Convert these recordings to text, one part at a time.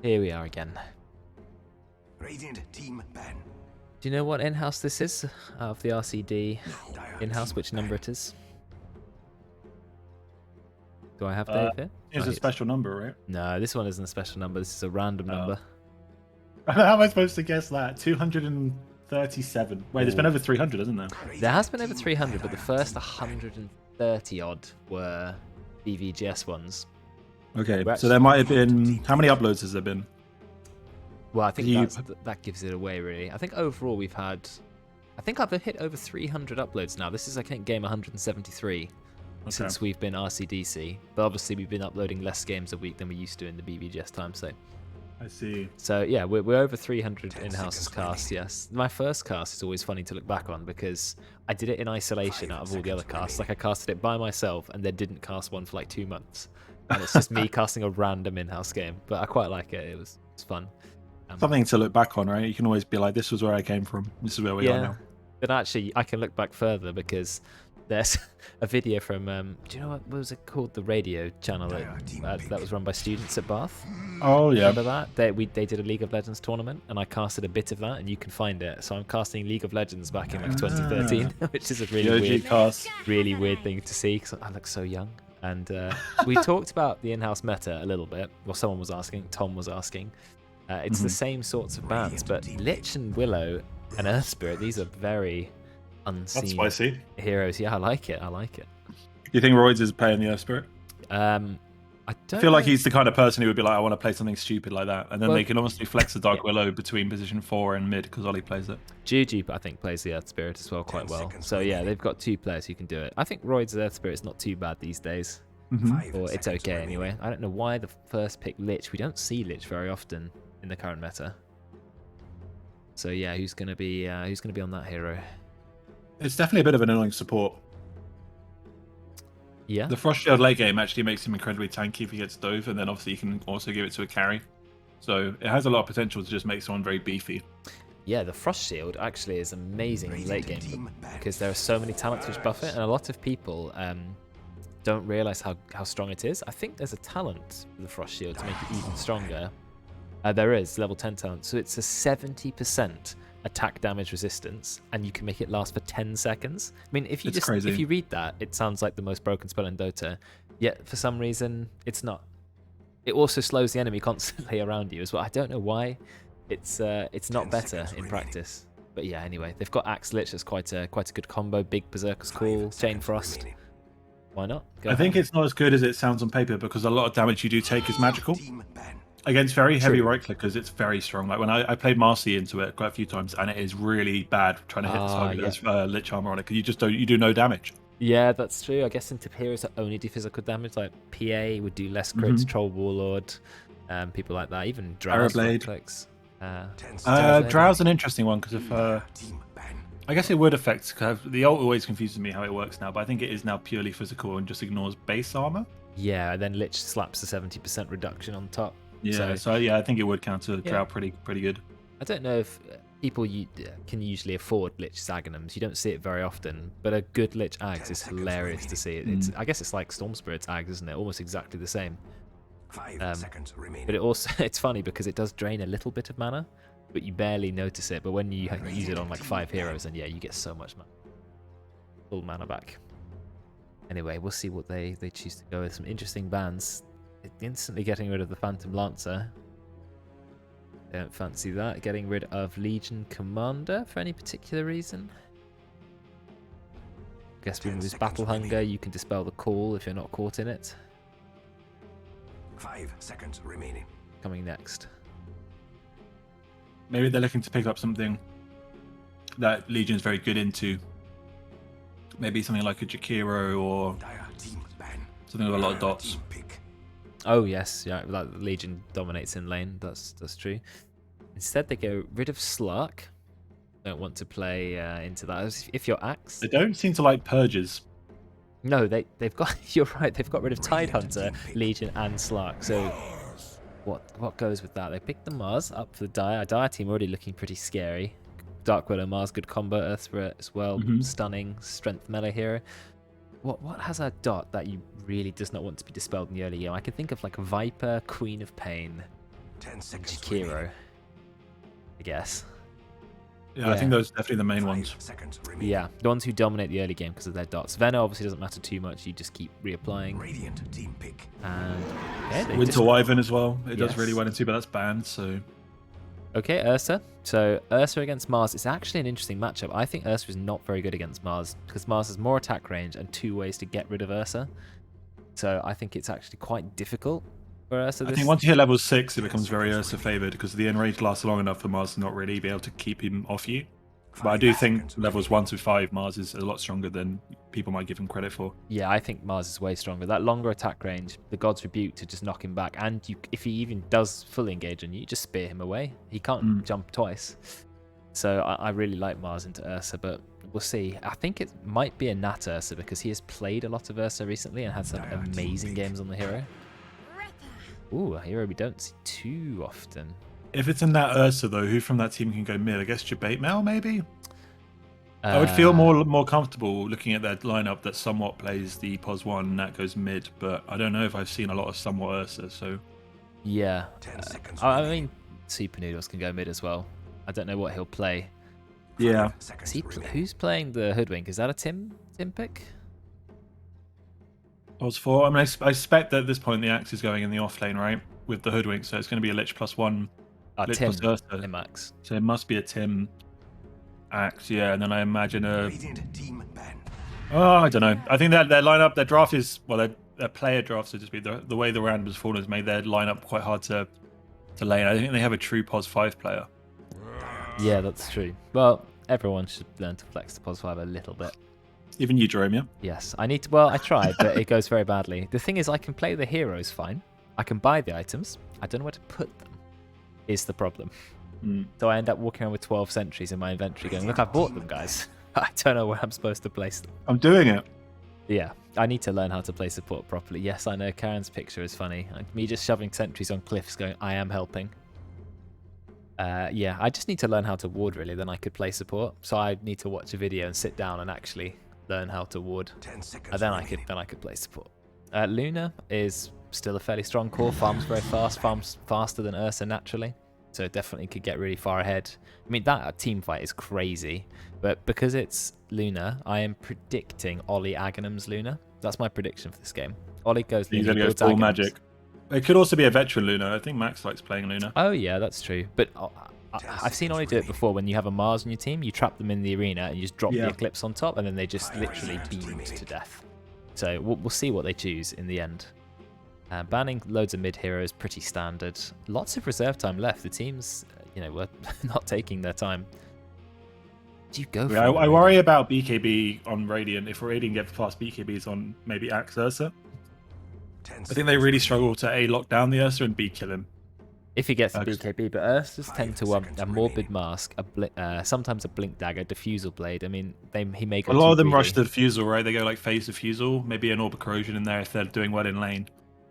Here we are again. Radiant team ban. Do you know what in-house this is? Out of the RCD in-house, which number it is? Do I have Dave here? It's a special number, right? No, this one isn't a special number. This is a random number. How am I supposed to guess that? 237. Wait, there's been over 300, hasn't there? There has been over 300, but the first 130 odd were BVGS ones. Okay, so there might have been... How many uploads has there been? Well, I think that gives it away, really. I think overall we've had... I think I've hit over 300 uploads now. This is, I think, game 173 since we've been RCDC. But obviously we've been uploading less games a week than we used to in the BVGS time, so... I see. So yeah, we're over 300 in-houses cast, yes. My first cast is always funny to look back on because I did it in isolation out of all the other casts. Like I casted it by myself and then didn't cast one for like 2 months. And it's just me casting a random in-house game. But I quite like it. It was fun. Something to look back on, right? You can always be like, this was where I came from. This is where we are now. But actually, I can look back further because there's a video from, do you know what was it called? The radio channel that was run by students at Bath. Oh, yeah. Remember that? They did a League of Legends tournament and I casted a bit of that and you can find it. So I'm casting League of Legends back in like 2013, which is a really weird thing to see because I look so young. And we talked about the in-house meta a little bit. Well, someone was asking, Tom was asking. It's the same sorts of bans, but Lich and Willow and Earth Spirit, these are very unseen heroes. Yeah, I like it. Do you think Roids is playing the Earth Spirit? I feel like he's the kind of person who would be like, I want to play something stupid like that. And then they can honestly flex the Dark Willow between position 4 and mid because Ollie plays it. Juju, I think, plays the Earth Spirit as well quite well. So yeah, they've got 2 players who can do it. I think Roids' Earth Spirit's not too bad these days. Or it's okay anyway. I don't know why the first pick Lich. We don't see Lich very often in the current meta. So yeah, who's gonna be on that hero? It's definitely a bit of an annoying support. Yeah. The Frost Shield late game actually makes him incredibly tanky if he gets dove, and then obviously you can also give it to a carry. So it has a lot of potential to just make someone very beefy. Yeah, the Frost Shield actually is amazing in late game because there are so many talents which buff it, and a lot of people don't realise how strong it is. I think there's a talent for the Frost Shield to make it even stronger. There is, level 10 talent. So it's a 70% attack damage resistance, and you can make it last for 10 seconds. I mean, if you read that, it sounds like the most broken spell in Dota. Yet for some reason, it's not. It also slows the enemy constantly around you as well. I don't know why. It's not better in practice. But yeah, anyway, they've got Axe Lich. That's quite a good combo. Big Berserker's cool. Chain Frost. Why not? I think it's not as good as it sounds on paper because a lot of damage you do take is magical. Against very heavy right clickers, it's very strong. Like when I played Marcy into it quite a few times, and it is really bad trying to hit the target with Lich Armor on it because you do no damage. Yeah, that's true. I guess into heroes that only do physical damage, like PA would do less crits, Troll Warlord, people like that. Even Drow's clicks. Drow's an interesting one because if I guess it would affect. The ult always confuses me how it works now, but I think it is now purely physical and just ignores base armor. Yeah, and then Lich slaps a 70% reduction on top. Yeah, so yeah, I think it would counter Drow pretty good. I don't know if people can usually afford Lich Zaganums. You don't see it very often, but a good Lich Ags is hilarious to see. I guess it's like Storm Spirit's Ags, isn't it? Almost exactly the same. 5 seconds remaining. But it's funny because it does drain a little bit of mana, but you barely notice it. But when you use it on like 5 heroes, then yeah, you get so much mana. Full mana back. Anyway, we'll see what they choose to go with. Some interesting bans. Instantly getting rid of the Phantom Lancer. Don't fancy that. Getting rid of Legion Commander for any particular reason. Guess with his Battle Hunger, you can dispel the call if you're not caught in it. 5 seconds remaining. Coming next. Maybe they're looking to pick up something that Legion's very good into. Maybe something like a Jakiro or something with a lot of dots. Oh yes, yeah, like Legion dominates in lane. That's true. Instead, they go rid of Slark. Don't want to play into that. If you're Axe, they don't seem to like purges. No, they've got. You're right. They've got rid of Tidehunter, Legion, and Slark. So what goes with that? They picked the Mars up for the Dire. Dire team already looking pretty scary. Dark Widow, Mars, good combo. Earth Spirit as well. Stunning strength melee hero. What has a dot that you really does not want to be dispelled in the early game? I can think of like a Viper, Queen of Pain, 10 seconds Jakiro, I guess. Yeah, I think those are definitely the main ones. Yeah, the ones who dominate the early game because of their dots. Vena obviously doesn't matter too much. You just keep reapplying. Radiant team pick. And okay, Winter Wyvern as well. It does really well in 2, but that's banned, so... Okay, Ursa. So Ursa against Mars is actually an interesting matchup. I think Ursa is not very good against Mars because Mars has more attack range and 2 ways to get rid of Ursa. So I think it's actually quite difficult for Ursa. I think once you hit level 6, it becomes very Ursa favoured because the enrage lasts long enough for Mars to not really be able to keep him off you. But I do think levels 1 to 5, Mars is a lot stronger than people might give him credit for. Yeah, I think Mars is way stronger. That longer attack range, the God's Rebuke to just knock him back, and if he even does fully engage on you, you just spear him away. He can't jump twice. So I really like Mars into Ursa, but we'll see. I think it might be a Nat Ursa because he has played a lot of Ursa recently and had some amazing games on the hero. Ooh, a hero we don't see too often. If it's in that Ursa, though, who from that team can go mid? I guess Jabate Mel, maybe? I would feel more comfortable looking at that lineup that somewhat plays the POS 1 and that goes mid, but I don't know if I've seen a lot of somewhat Ursa, so... Yeah. I mean, Super Noodles can go mid as well. I don't know what he'll play. Yeah. Who's playing the Hoodwink? Is that a Tim pick? POS 4? I mean, I suspect that at this point the Axe is going in the off lane, right? With the Hoodwink, so it's going to be a Lich +1. Lich Tim, plus Ursa. Max. So it must be a Tim Axe, yeah, and then I imagine a... Oh, I don't know. I think that their lineup, their draft is... Well, their player draft, so to speak, the way the round was fallen has made their lineup quite hard to lane. I think they have a true POS 5 player. Yeah, that's true. Well, everyone should learn to flex the POS 5 a little bit. Even you, Jerome, yeah? Yes, I need to... Well, I tried, but it goes very badly. The thing is, I can play the heroes fine. I can buy the items. I don't know where to put them, is the problem. So I end up walking around with 12 sentries in my inventory going, look, I bought them, guys. I don't know where I'm supposed to place them. I'm doing it. Yeah, I need to learn how to play support properly. Yes, I know Karen's picture is funny. Me just shoving sentries on cliffs going, I am helping. Yeah, I just need to learn how to ward, really, then I could play support. So I need to watch a video and sit down and actually learn how to ward. And then I could play support. Luna is still a fairly strong core, farms very fast, farms faster than Ursa naturally. So definitely could get really far ahead. I mean, that team fight is crazy. But because it's Luna, I am predicting Ollie Aghanim's Luna. That's my prediction for this game. Ollie goes Luna. He's going to go full magic. It could also be a veteran Luna. I think Max likes playing Luna. Oh, yeah, that's true. But I've seen Ollie do it before. When you have a Mars on your team, you trap them in the arena and you just drop the Eclipse on top, and then they just literally beamed to death. So we'll see what they choose in the end. Banning loads of mid heroes, pretty standard. Lots of reserve time left. The teams, were not taking their time. Do you go for I worry about BKB on Radiant. If Radiant gets past BKBs on maybe Axe Ursa, I think they really struggle to A, lock down the Ursa and B, kill him. If he gets the BKB, but Ursas tend to a Morbid Mask, sometimes a Blink Dagger, Diffusal Blade. I mean, he may go a lot of them rush the Diffusal, right? They go like Phase Diffusal, maybe an Orb of Corrosion in there if they're doing well in lane.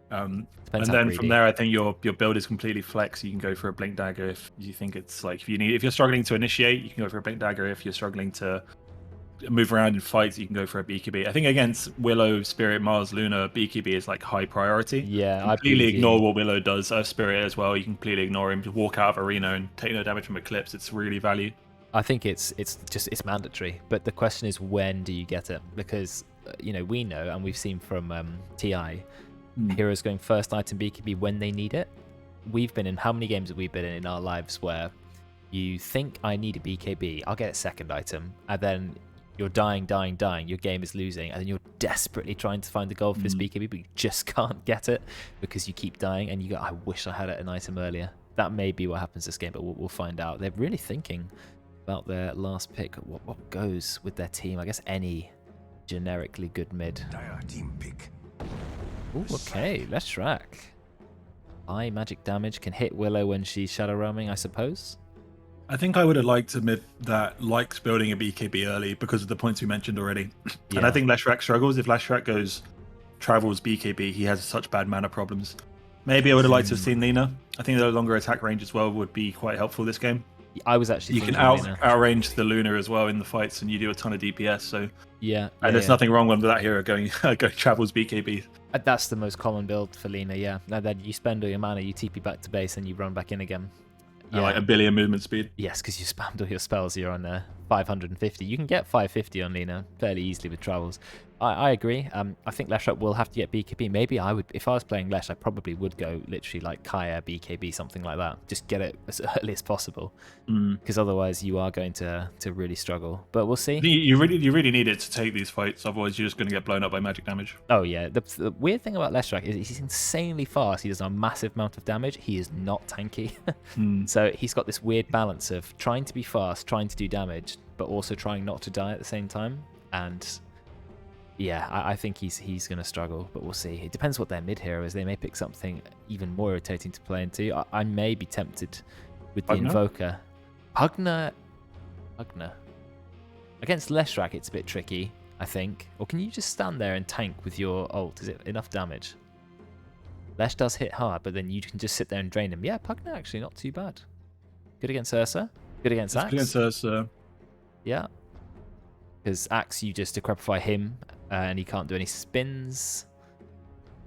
And then from there, I think your build is completely flex. You can go for a Blink Dagger if you think it's like if you're struggling to initiate, you can go for a Blink Dagger. If you're struggling to move around in fights, you can go for a BKB. I think against Willow, Spirit, Mars, Luna, BKB is like high priority. Yeah, completely ignore what Willow does. Spirit as well. You can completely ignore him. Just walk out of arena and take no damage from Eclipse. It's really value. I think it's mandatory. But the question is, when do you get it? Because we know, and we've seen from TI. Heroes going first item BKB when they need it. We've been in, how many games have we been in our lives where you think I need a BKB, I'll get a second item, and then you're dying, your game is losing, and then you're desperately trying to find the gold for this BKB, but you just can't get it because you keep dying, and you go, I wish I had an item earlier. That may be what happens this game, but we'll find out. They're really thinking about their last pick, what goes with their team. I guess any generically good mid. Team pick. Ooh, okay, let's track. High magic damage, can hit Willow when she's shadow roaming, I suppose. I think I would have liked a mid that likes building a BKB early because of the points we mentioned already. Yeah. And I think Leshrac struggles. If Leshrac travels BKB, he has such bad mana problems. Maybe I would have liked to have seen Lina. I think the longer attack range as well would be quite helpful this game. I was actually You can thinking Lina. outrange the Luna as well in the fights, and you do a ton of DPS. So Yeah, and there's nothing wrong with that hero going travels BKB. That's the most common build for Lina, yeah. And then you spend all your mana, you TP back to base, and you run back in again. Yeah. Like 1 billion movement speed. Yes, because you spammed all your spells, you're on 550. You can get 550 on Lina fairly easily with travels. I agree. I think Leshrac will have to get BKB. Maybe I would, if I was playing Lesh, I probably would go literally like Kaya, BKB, something like that. Just get it as early as possible. Because otherwise you are going to really struggle. But we'll see. You really need it to take these fights. Otherwise you're just going to get blown up by magic damage. Oh yeah. The weird thing about Leshrac is he's insanely fast. He does a massive amount of damage. He is not tanky. So he's got this weird balance of trying to be fast, trying to do damage, but also trying not to die at the same time. And yeah, I think he's going to struggle, but we'll see. It depends what their mid hero is. They may pick something even more irritating to play into. I may be tempted with the Invoker. Pugna. Against Leshrac, it's a bit tricky, I think. Or can you just stand there and tank with your ult? Is it enough damage? Lesh does hit hard, but then you can just sit there and drain him. Yeah, Pugna actually not too bad. Good against Ursa. Good against Axe. Good against Ursa. Yeah. Because Axe, you just decrepify him, and he can't do any spins.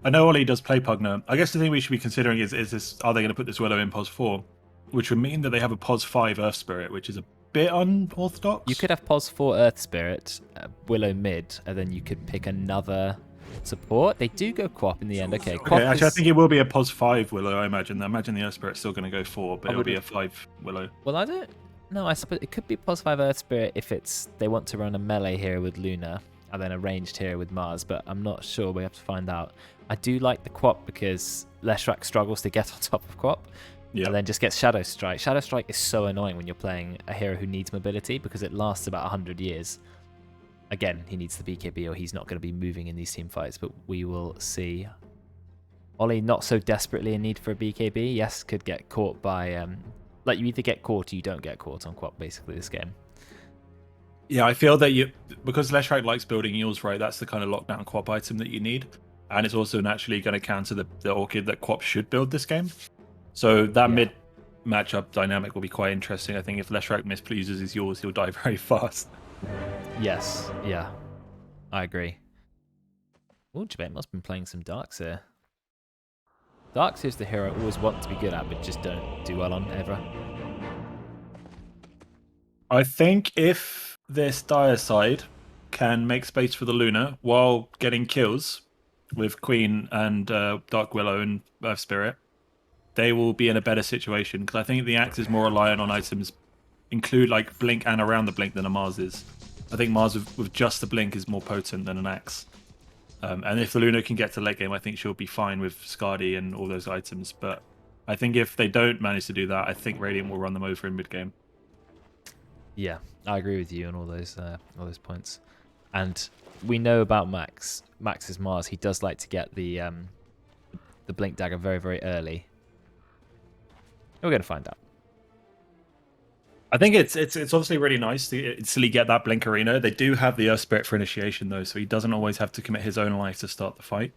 I know Ollie does play Pugna. I guess the thing we should be considering is this: are they going to put this Willow in POS 4? Which would mean that they have a POS 5 Earth Spirit, which is a bit unorthodox. You could have POS 4 Earth Spirit, Willow mid, and then you could pick another support. They do go Quap in the end. Okay, actually, I think it will be a POS 5 Willow, I imagine. I imagine the Earth Spirit's still going to go 4, but it'll be a 5 Willow. Well, I don't... No, I suppose it could be POS 5 Earth Spirit if they want to run a melee hero with Luna and then a ranged hero with Mars, but I'm not sure. We have to find out. I do like the Quap because Leshrac struggles to get on top of Quap. And then just gets Shadow Strike. Shadow Strike is so annoying when you're playing a hero who needs mobility because it lasts about 100 years. Again, he needs the BKB or he's not going to be moving in these team fights, but we will see. Ollie not so desperately in need for a BKB. Yes, could get caught by... like, you either get caught or you don't get caught on Quap, basically, this game. Yeah, I feel that because Leshrac likes building Eels, right, that's the kind of lockdown Quap item that you need. And it's also naturally going to counter the Orchid that Quap should build this game. So that mid matchup dynamic will be quite interesting. I think if Leshrac mispleases his Eels, he'll die very fast. Yes, yeah. I agree. Oh, Jabet must have been playing some Darks here. Darks is the hero I always want to be good at, but just don't do well on ever. I think if this Dire side can make space for the Luna while getting kills with Queen and Dark Willow and Earth Spirit, they will be in a better situation. Because I think the Axe is more reliant on items include like Blink and around the Blink than a Mars is. I think Mars with just the Blink is more potent than an Axe. And if the Luna can get to late game, I think she'll be fine with Skadi and all those items. But I think if they don't manage to do that, I think Radiant will run them over in mid game. Yeah, I agree with you on all those points. And we know about Max. Max's Mars. He does like to get the Blink Dagger very, very early. We're going to find out. I think it's obviously really nice to instantly get that Blink Arena. They do have the Earth Spirit for initiation though, so he doesn't always have to commit his own life to start the fight.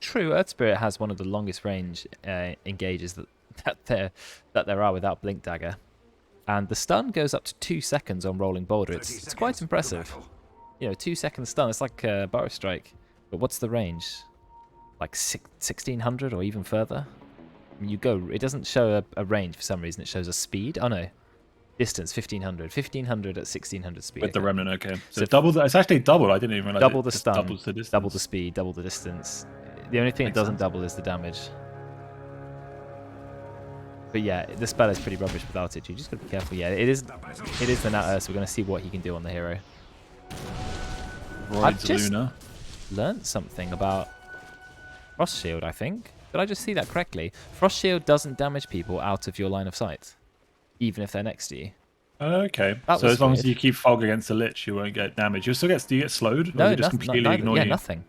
True, Earth Spirit has one of the longest range engages that there are without Blink Dagger. And the stun goes up to 2 seconds on Rolling Boulder. It's quite impressive. You know, 2 second stun, it's like a Burrow Strike. But what's the range? Like 1600 or even further? You go, it doesn't show a range for some reason, it shows a speed. Oh no. Distance 1500 at 1600 speed. With the Remnant, okay. So double. It's actually double. I didn't even realize. Double the stun, doubles the distance. Double the speed, double the distance. The only thing it doesn't double is the damage. But yeah, the spell is pretty rubbish without it. You just gotta be careful. Yeah, it is the Nat Ursa. We're gonna see what he can do on the hero. I've just learned something about Frost Shield. I think. Did I just see that correctly? Frost Shield doesn't damage people out of your line of sight, even if they're next to you. Okay. So as long as you keep Fog against the Lich, you won't get damage. Do you get slowed? No, or just completely ignore you? Nothing.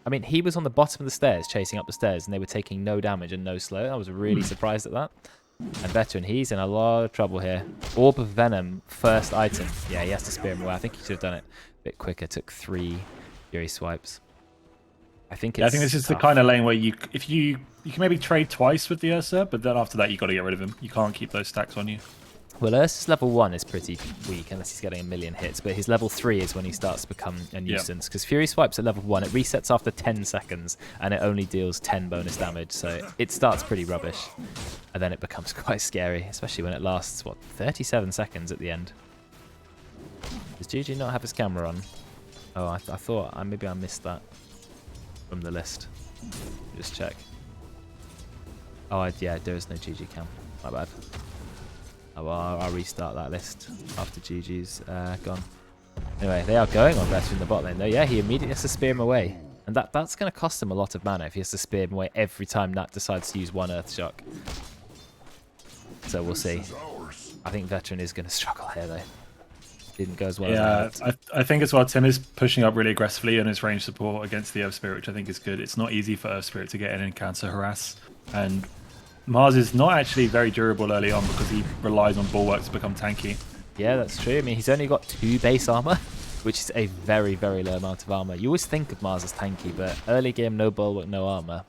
I mean, he was on the bottom of the stairs, chasing up the stairs, and they were taking no damage and no slow. I was really surprised at that. And Veteran, he's in a lot of trouble here. Orb of Venom, first item. Yeah, he has to spear him away. I think he should have done it a bit quicker. Took 3 Fury swipes. I think this is tough. The kind of lane where you can maybe trade twice with the Ursa, but then after that you got to get rid of him. You can't keep those stacks on you. Well, Ursa's level 1 is pretty weak unless he's getting a million hits, but his level 3 is when he starts to become a nuisance. Because Fury Swipes at level 1, it resets after 10 seconds, and it only deals 10 bonus damage, so it starts pretty rubbish. And then it becomes quite scary, especially when it lasts, what, 37 seconds at the end. Does GG not have his camera on? Oh, I thought, maybe I missed that from the list. Just check. Oh, yeah, there is no GG cam. My bad. Oh, well, I'll restart that list after GG's gone. Anyway, they are going on better in the bot lane, though. Yeah, he immediately has to spear him away. And that's going to cost him a lot of mana if he has to spear him away every time Nat decides to use one Earthshock. So we'll see. I think Veteran is going to struggle here, though. Didn't go as well as I think as well, Tim is pushing up really aggressively on his range support against the Earth Spirit, which I think is good. It's not easy for Earth Spirit to get in and counter harass. And Mars is not actually very durable early on because he relies on Bulwark to become tanky. Yeah, that's true. I mean, he's only got 2 base armor, which is a very, very low amount of armor. You always think of Mars as tanky, but early game, no Bulwark, no armor.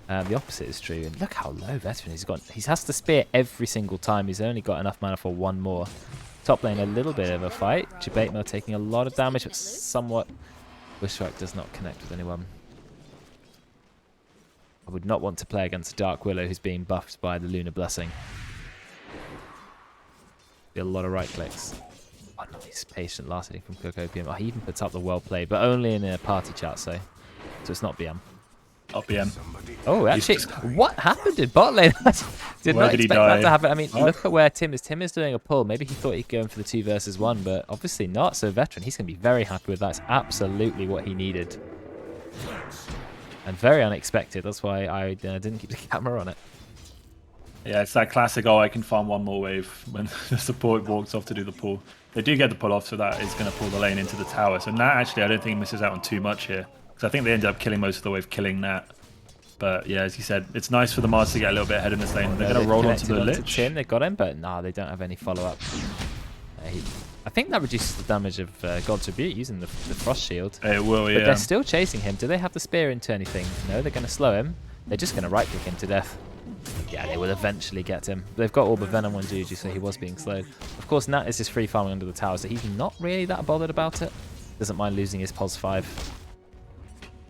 The opposite is true. And look how low Veteran he's got. He has to spear every single time. He's only got enough mana for 1 more. Top lane, a little bit of a fight. Jabatemel taking a lot of damage, but somewhat... Wishrak does not connect with anyone. I would not want to play against a Dark Willow who's being buffed by the Lunar Blessing. Be a lot of right clicks. Oh, nice. Patient last hitting from Cocopium. Oh, he even puts up the well played, but only in a party chat, so it's not BM. Not BM. Oh, actually, what happened in bot lane? Did not expect that to happen. I mean, look at where Tim is. Tim is doing a pull. Maybe he thought he'd go in for the 2 versus 1, but obviously not. So Veteran, he's going to be very happy with that. It's absolutely what he needed. And very unexpected. That's why I didn't keep the camera on it. Yeah, it's that classic, oh, I can farm 1 more wave when the support walks off to do the pull. They do get the pull off, so that is going to pull the lane into the tower. So Nat, actually, I don't think misses out on too much here. Because I think they end up killing most of the wave, killing Nat. But yeah, as you said, it's nice for the Mars to get a little bit ahead in this lane. They're going to roll onto the Lich. Tim, they got him, but nah, they don't have any follow-up. I think that reduces the damage of God's Rebuke using the Frost Shield. It will, yeah. But they're still chasing him. Do they have the spear into anything? No, they're going to slow him. They're just going to right-click him to death. Yeah, they will eventually get him. They've got all the Venom on Juju, so he was being slowed. Of course, Nat is just free farming under the tower, so he's not really that bothered about it. Doesn't mind losing his Pulse 5.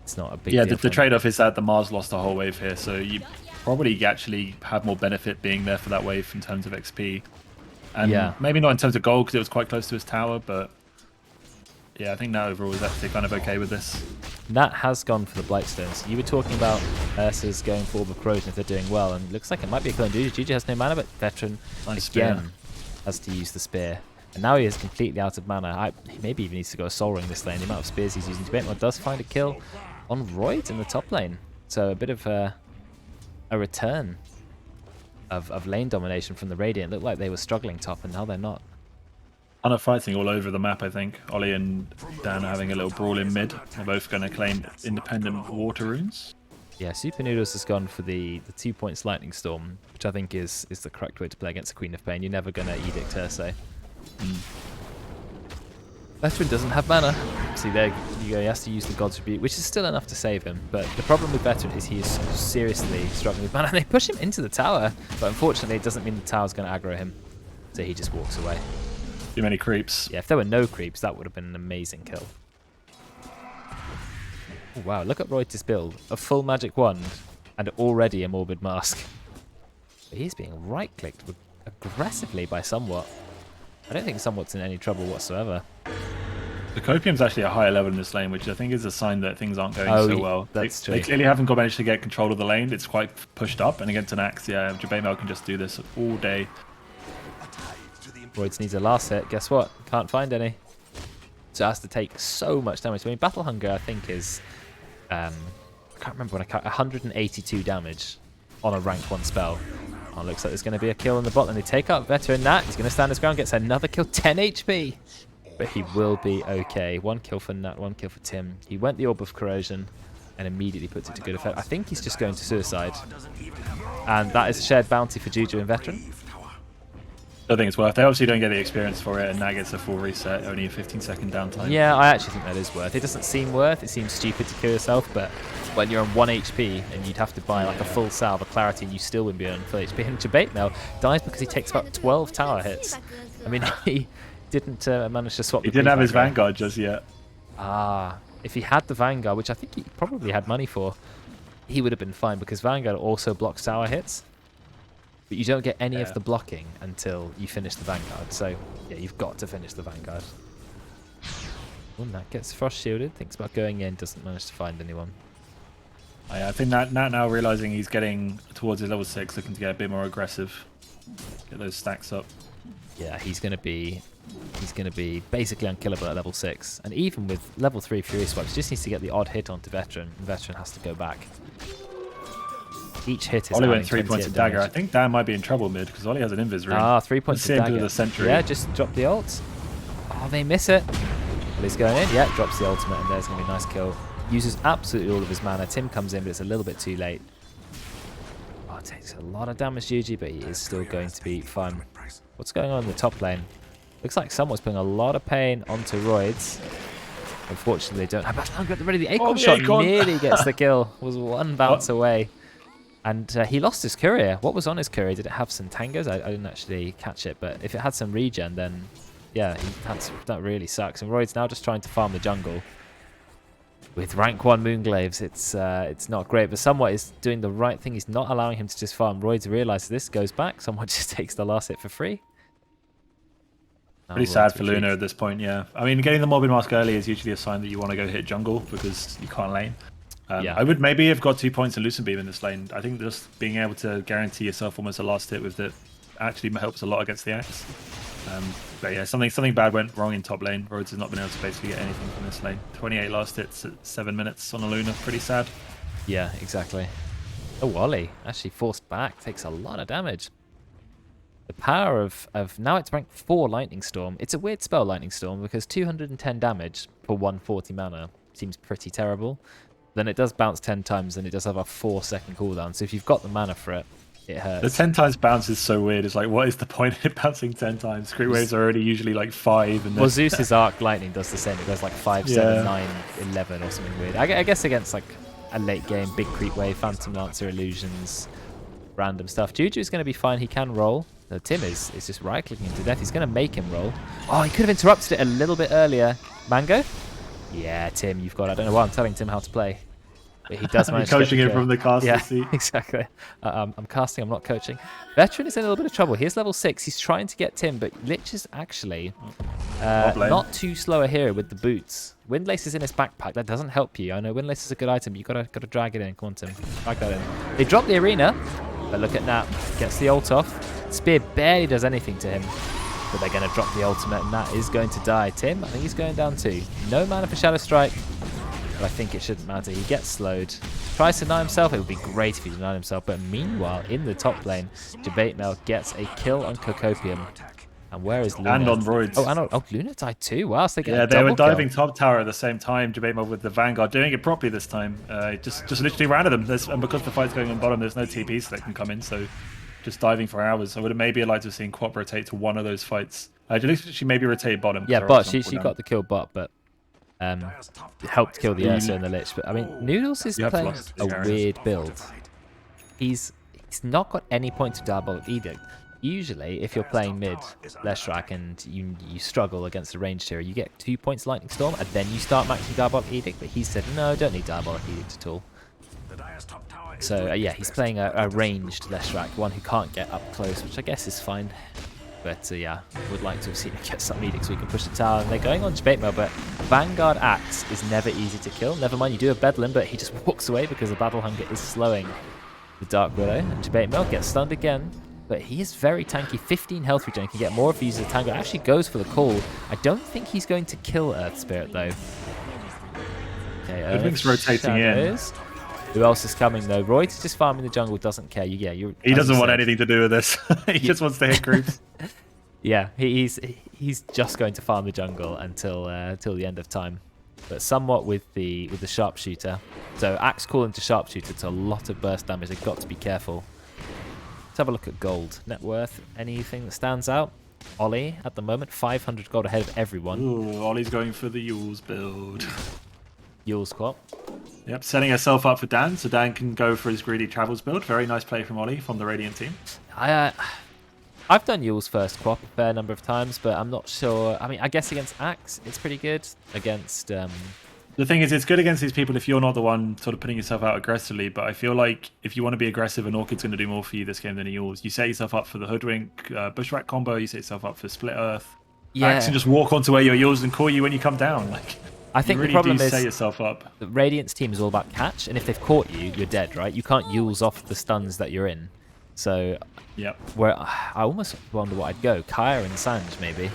It's not a big deal. Yeah, the trade-off is that the Mars lost a whole wave here, so you probably actually have more benefit being there for that wave in terms of XP. And yeah, maybe not in terms of gold because it was quite close to his tower, but yeah, I think Nat overall is actually kind of okay with this. Nat has gone for the Blightstones. You were talking about Ursa's going for the Corrosion if they're doing well, and it looks like it might be a clone. Juju has no mana, but Veteran again has to use the spear. And now he is completely out of mana. He maybe even needs to go a Soul Ring this lane. The amount of spears he's using. Jabatemel does find a kill on Royd in the top lane. So a bit of a return of lane domination from the Radiant. It looked like they were struggling top, and now they're not. Kind of fighting all over the map, I think. Ollie and Dan are having a little brawl in mid. They're both going to claim independent water runes. Yeah, Super Noodles has gone for the 2 points Lightning Storm, which I think is the correct way to play against the Queen of Pain. You're never going to Edict Ursa. Veteran doesn't have mana. See, there you go. He has to use the God's Rebuke, which is still enough to save him. But the problem with Veteran is he is seriously struggling with mana. And they push him into the tower, but unfortunately, it doesn't mean the tower's going to aggro him. So he just walks away. Too many creeps. Yeah, if there were no creeps, that would have been an amazing kill. Oh, wow, look at Reuters' build. A full magic wand and already a Morbid Mask. But he's being right-clicked aggressively by Somewhat. I don't think Somewhat's in any trouble whatsoever. The Copium's actually a higher level in this lane, which I think is a sign that things aren't going so well. That's true. They clearly haven't managed to get control of the lane. It's quite pushed up, and against an Axe, yeah, Jabatemel can just do this all day. Royds needs a last hit. Guess what? Can't find any. So it has to take so much damage. I mean, Battle Hunger, I think, is... I can't remember when I count. 182 damage on a rank 1 spell. Oh, looks like there's going to be a kill in the bot. And they take out Veteran Nat. He's going to stand his ground, gets another kill. 10 HP. But he will be okay. 1 kill for Nat, 1 kill for Tim. He went the Orb of Corrosion and immediately puts it to good effect. I think he's just going to suicide. And that is a shared bounty for Juju and Veteran. I think it's worth. They obviously don't get the experience for it, and that gets a full reset, only a 15-second downtime. Yeah, I actually think that is worth. It doesn't seem worth. It seems stupid to kill yourself, but when you're on 1 HP and you'd have to buy like a full salve of clarity, and you still wouldn't be on full HP. And Debate Mail dies because he takes about 12 tower hits. I mean, he didn't manage to swap. He didn't have his Vanguard just yet. Ah, if he had the Vanguard, which I think he probably had money for, he would have been fine because Vanguard also blocks tower hits. But you don't get any of the blocking until you finish the Vanguard. So, yeah, you've got to finish the Vanguard. When that gets frost shielded, thinks about going in, doesn't manage to find anyone. I think that now realizing he's getting towards his level 6, looking to get a bit more aggressive, get those stacks up. Yeah, he's gonna be basically unkillable at level 6, and even with level 3 Fury Swipes, just needs to get the odd hit onto Veteran, and Veteran has to go back. Each hit is Ollie went 3 points of dagger. I think Dan might be in trouble mid because Ollie has an invis ring. Ah, 3 points of dagger. The sentry. Yeah, just drop the ult. Oh, they miss it. Ollie's going in. Yeah, drops the ultimate, and there's gonna be a nice kill. Uses absolutely all of his mana. Tim comes in, but it's a little bit too late. Oh, it takes a lot of damage, Yuji, but he is still going to be fine. What's going on in the top lane? Looks like someone's putting a lot of pain onto Roids. Unfortunately, they don't have battle hunger at the ready. The Acorn shot nearly gets the kill. Was one bounce away. And he lost his courier. What was on his courier? Did it have some tangos? I didn't actually catch it, but if it had some regen, then yeah, that really sucks. And Royd's now just trying to farm the jungle with rank 1 Moonglaves. It's not great, but Somewhat is doing the right thing. He's not allowing him to just farm. Royd's realizes this, goes back. Somewhat just takes the last hit for free. Pretty sad for Luna at this point, yeah. I mean, getting the Morbid Mask early is usually a sign that you want to go hit jungle because you can't lane. Yeah. I would maybe have got 2 points in Lucent Beam in this lane. I think just being able to guarantee yourself almost a last hit with it actually helps a lot against the Axe. But yeah, something bad went wrong in top lane. Rhodes has not been able to basically get anything from this lane. 28 last hits at 7 minutes on a Luna. Pretty sad. Yeah, exactly. Oh, Ollie actually forced back. Takes a lot of damage. The power of now it's ranked 4 Lightning Storm. It's a weird spell, Lightning Storm, because 210 damage for 140 mana seems pretty terrible. Then it does bounce 10 times, and it does have a 4-second cooldown. So if you've got the mana for it, it hurts. The 10 times bounce is so weird. It's like, what is the point of it bouncing 10 times? Crit waves are already usually like 5. And well, Zeus's Arc Lightning does the same. It goes like 5, 7, 9, 11 or something weird. I guess against like a late game, big creep wave, Phantom Lancer illusions, random stuff. Juju's going to be fine. He can roll. No, Tim is just right-clicking him to death. He's going to make him roll. Oh, he could have interrupted it a little bit earlier. Mango? Yeah, Tim, you've got it. I don't know why I'm telling Tim how to play. But he does manage coaching him from the caster seat. Exactly. I'm casting, I'm not coaching. Veteran is in a little bit of trouble. He's level 6. He's trying to get Tim, but Lich is actually not too slow a hero with the boots. Windlace is in his backpack. That doesn't help you. I know Windlace is a good item, but you've got to drag it in. Come on, Tim. Drag that in. They drop the arena, but look at Nat. Gets the ult off. Spear barely does anything to him, but they're going to drop the ultimate, and Nat is going to die. Tim, I think he's going down too. No mana for Shadow Strike, but I think it shouldn't matter. He gets slowed. Tries to deny himself. It would be great if he denied himself, but meanwhile, in the top lane, Debate Mail gets a kill on Cocopium. And where is Luna? And on Roids. Oh, Luna died too. Wow, so they get a they were double diving kill. top tower at the same time. Debate Mail with the Vanguard doing it properly this time. Just literally ran at them. And because the fight's going on bottom, there's no TPs that can come in, so just diving for hours. I would have maybe liked to have seen Quap rotate to one of those fights. She maybe rotated bottom. Yeah, but she got the kill bot, but helped kill the Ursa and the Lich. But I mean, Noodles is playing a weird build. He's not got any points of Diabolic Edict. Usually, if you're playing mid Leshrac and you struggle against a ranged hero, you get 2 points Lightning Storm, and then you start maxing Diabolic Edict. But he said, no, don't need Diabolic Edict at all. So yeah, he's playing a ranged Leshrac, one who can't get up close, which I guess is fine. But yeah, would like to have seen him get some Edict so we can push the tower. And they're going on Debate Mail, but Vanguard Axe is never easy to kill. Never mind, you do have Bedlam, but he just walks away because the Battle Hunger is slowing the Dark Widow. And Debate Mail gets stunned again. But he is very tanky. 15 health regen. Can get more if he uses a Tango. Actually goes for the call. I don't think he's going to kill Earth Spirit though. Okay, Everything's rotating shadows. Who else is coming though? Royd's just farming the jungle. Doesn't care. He doesn't want anything to do with this. He just wants to hit creeps. Yeah, he's just going to farm the jungle until the end of time. But somewhat with the sharpshooter. So Axe call into sharpshooter. It's a lot of burst damage. They've got to be careful. have a look at gold. Net worth, anything that stands out? Ollie, at the moment, 500 gold ahead of everyone. Ooh, Ollie's going for the Yules build. Yules Quap. Yep, setting herself up for Dan, so Dan can go for his greedy travels build. Very nice play from Ollie from the Radiant team. I've done Yule's first Quap a fair number of times, but I'm not sure. I mean, I guess against Axe, it's pretty good. Against... The thing is, it's good against these people if you're not the one sort of putting yourself out aggressively, but I feel like if you want to be aggressive, an Orchid's going to do more for you this game than a Yules. You set yourself up for the Hoodwink, Bushwhack combo, you set yourself up for Split Earth. Yeah. Axe can just walk onto where your Yules and call you when you come down. Like, I think you really the problem do is set yourself up. the Radiant's team is all about catch, and if they've caught you, you're dead, right? You can't Yules off the stuns that you're in. So, yep. Where I almost wonder what I'd go. Kaya and Sanj, maybe.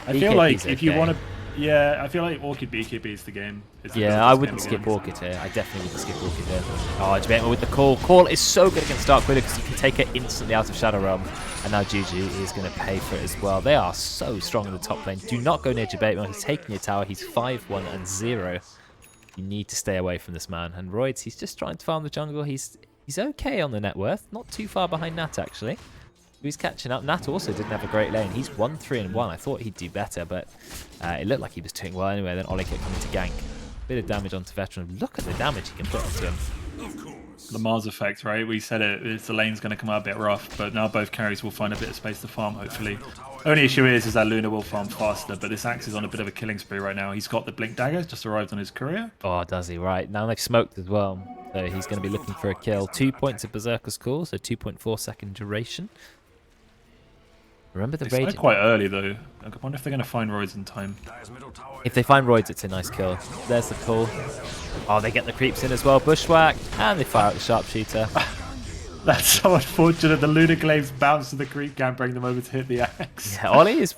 I feel like if you okay. want to... Yeah, I feel like Orchid BKB is the game. Yeah, I wouldn't skip Orchid here. I definitely wouldn't skip Orchid here. Oh, Jabema with the call. Call is so good against Dark Widow because you can take it instantly out of Shadow Realm. And now Juju is going to pay for it as well. They are so strong in the top lane. Do not go near Jabema. He's taking your tower. He's 5-1 and 0. You need to stay away from this man. And Roids, he's just trying to farm the jungle. He's okay on the net worth. Not too far behind Nat, actually. He's catching up. Nat also didn't have a great lane. He's 1-3-1. I thought he'd do better, but it looked like he was doing well anyway. Then Ollie kept coming to gank. Bit of damage onto Veteran. Look at the damage he can put onto him. The Mars effect, right? We said it. The lane's going to come out a bit rough, but now both carries will find a bit of space to farm, hopefully. Only issue is that Luna will farm faster, but this Axe is on a bit of a killing spree right now. He's got the Blink Dagger, just arrived on his courier. Oh, does he? Right. Now they've smoked as well. So he's going to be looking for a kill. 2 points of Berserker's Call, so 2.4 second duration. Remember the They Radiant? started quite early, though. I wonder if they're going to find Roids in time. If they find Roids, it's a nice kill. There's the call. Oh, they get the creeps in as well. Bushwhack. And they fire out the Sharpshooter. That's so unfortunate. The Lunar Glaives bounce to the creep camp, bring them over to hit the Axe. Yeah, Ollie is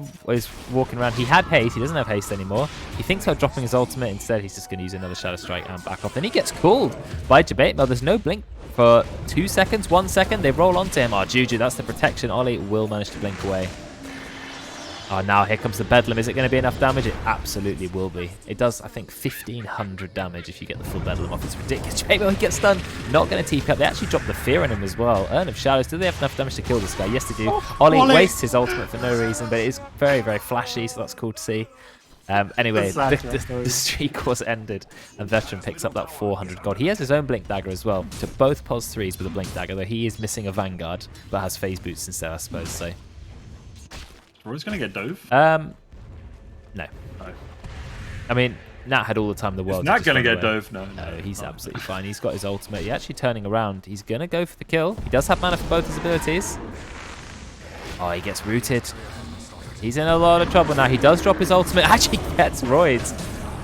walking around. He had haste. He doesn't have haste anymore. He thinks about dropping his ultimate. Instead, he's just going to use another Shadow Strike and back off. Then he gets called by Jabate. There's no blink for 2 seconds, 1 second. They roll onto him. Oh, Juju, that's the protection. Ollie will manage to blink away. Oh, now here comes the Bedlam. Is it going to be enough damage? It absolutely will be. It does, I think, 1,500 damage if you get the full Bedlam off. It's ridiculous. Jabate, he gets stunned. Not going to TP up. They actually drop the Fear on him as well. Urn of Shadows. Do they have enough damage to kill this guy? Yes, they do. Ollie wastes his ultimate for no reason, but it is very, very flashy, so that's cool to see. Anyway, the streak was ended, and Veteran picks up that 400 gold. He has his own Blink Dagger as well, to both pos 3s with a Blink Dagger, though he is missing a Vanguard, but has Phase Boots instead, I suppose, so... Roids going to get dove? No. I mean, Nat had all the time in the world. Is Nat going to get dove? No, he's absolutely fine. He's got his ultimate. He's actually turning around. He's going to go for the kill. He does have mana for both his abilities. Oh, he gets rooted. He's in a lot of trouble now. He does drop his ultimate. Actually gets Roids.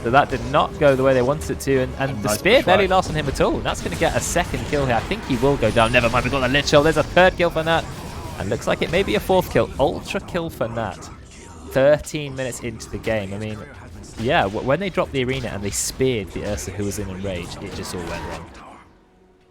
So that did not go the way they wanted it to. And the spear barely lost on him at all. Nat's going to get a second kill here. I think he will go down. Never mind, we've got the Lich Shell. There's a third kill for Nat. And looks like it may be a fourth kill. Ultra kill for Nat. 13 minutes into the game. I mean, yeah, when they dropped the arena and they speared the Ursa who was in Enrage, it just all went wrong.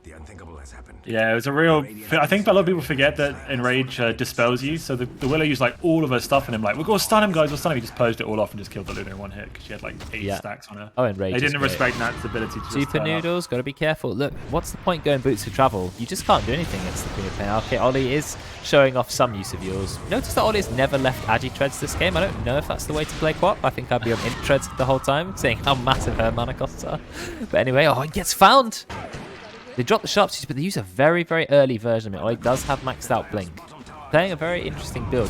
The unthinkable has happened. Yeah, it was a real... I think a lot of people forget that Enrage dispels you. So the Willow used like all of her stuff on him. Like, we're going to stun him, guys. We'll stun him. He just posed it all off and just killed the Luna in one hit because she had like 8 stacks on her. Oh, Enrage. They didn't respect Nat's ability to Super Noodles, got to be careful. Look, what's the point going boots for travel? You just can't do anything against the Queen of Pain. Okay, Ollie is showing off some use of yours. Notice that Ollie's never left Agi Treads this game. I don't know if that's the way to play Quap. I think I'd be on Int Treads the whole time, saying how massive her mana costs are. But anyway, oh, he gets found! They drop the Sharpshooter, but they use a very, very early version of it. Ollie does have maxed out Blink. Playing a very interesting build,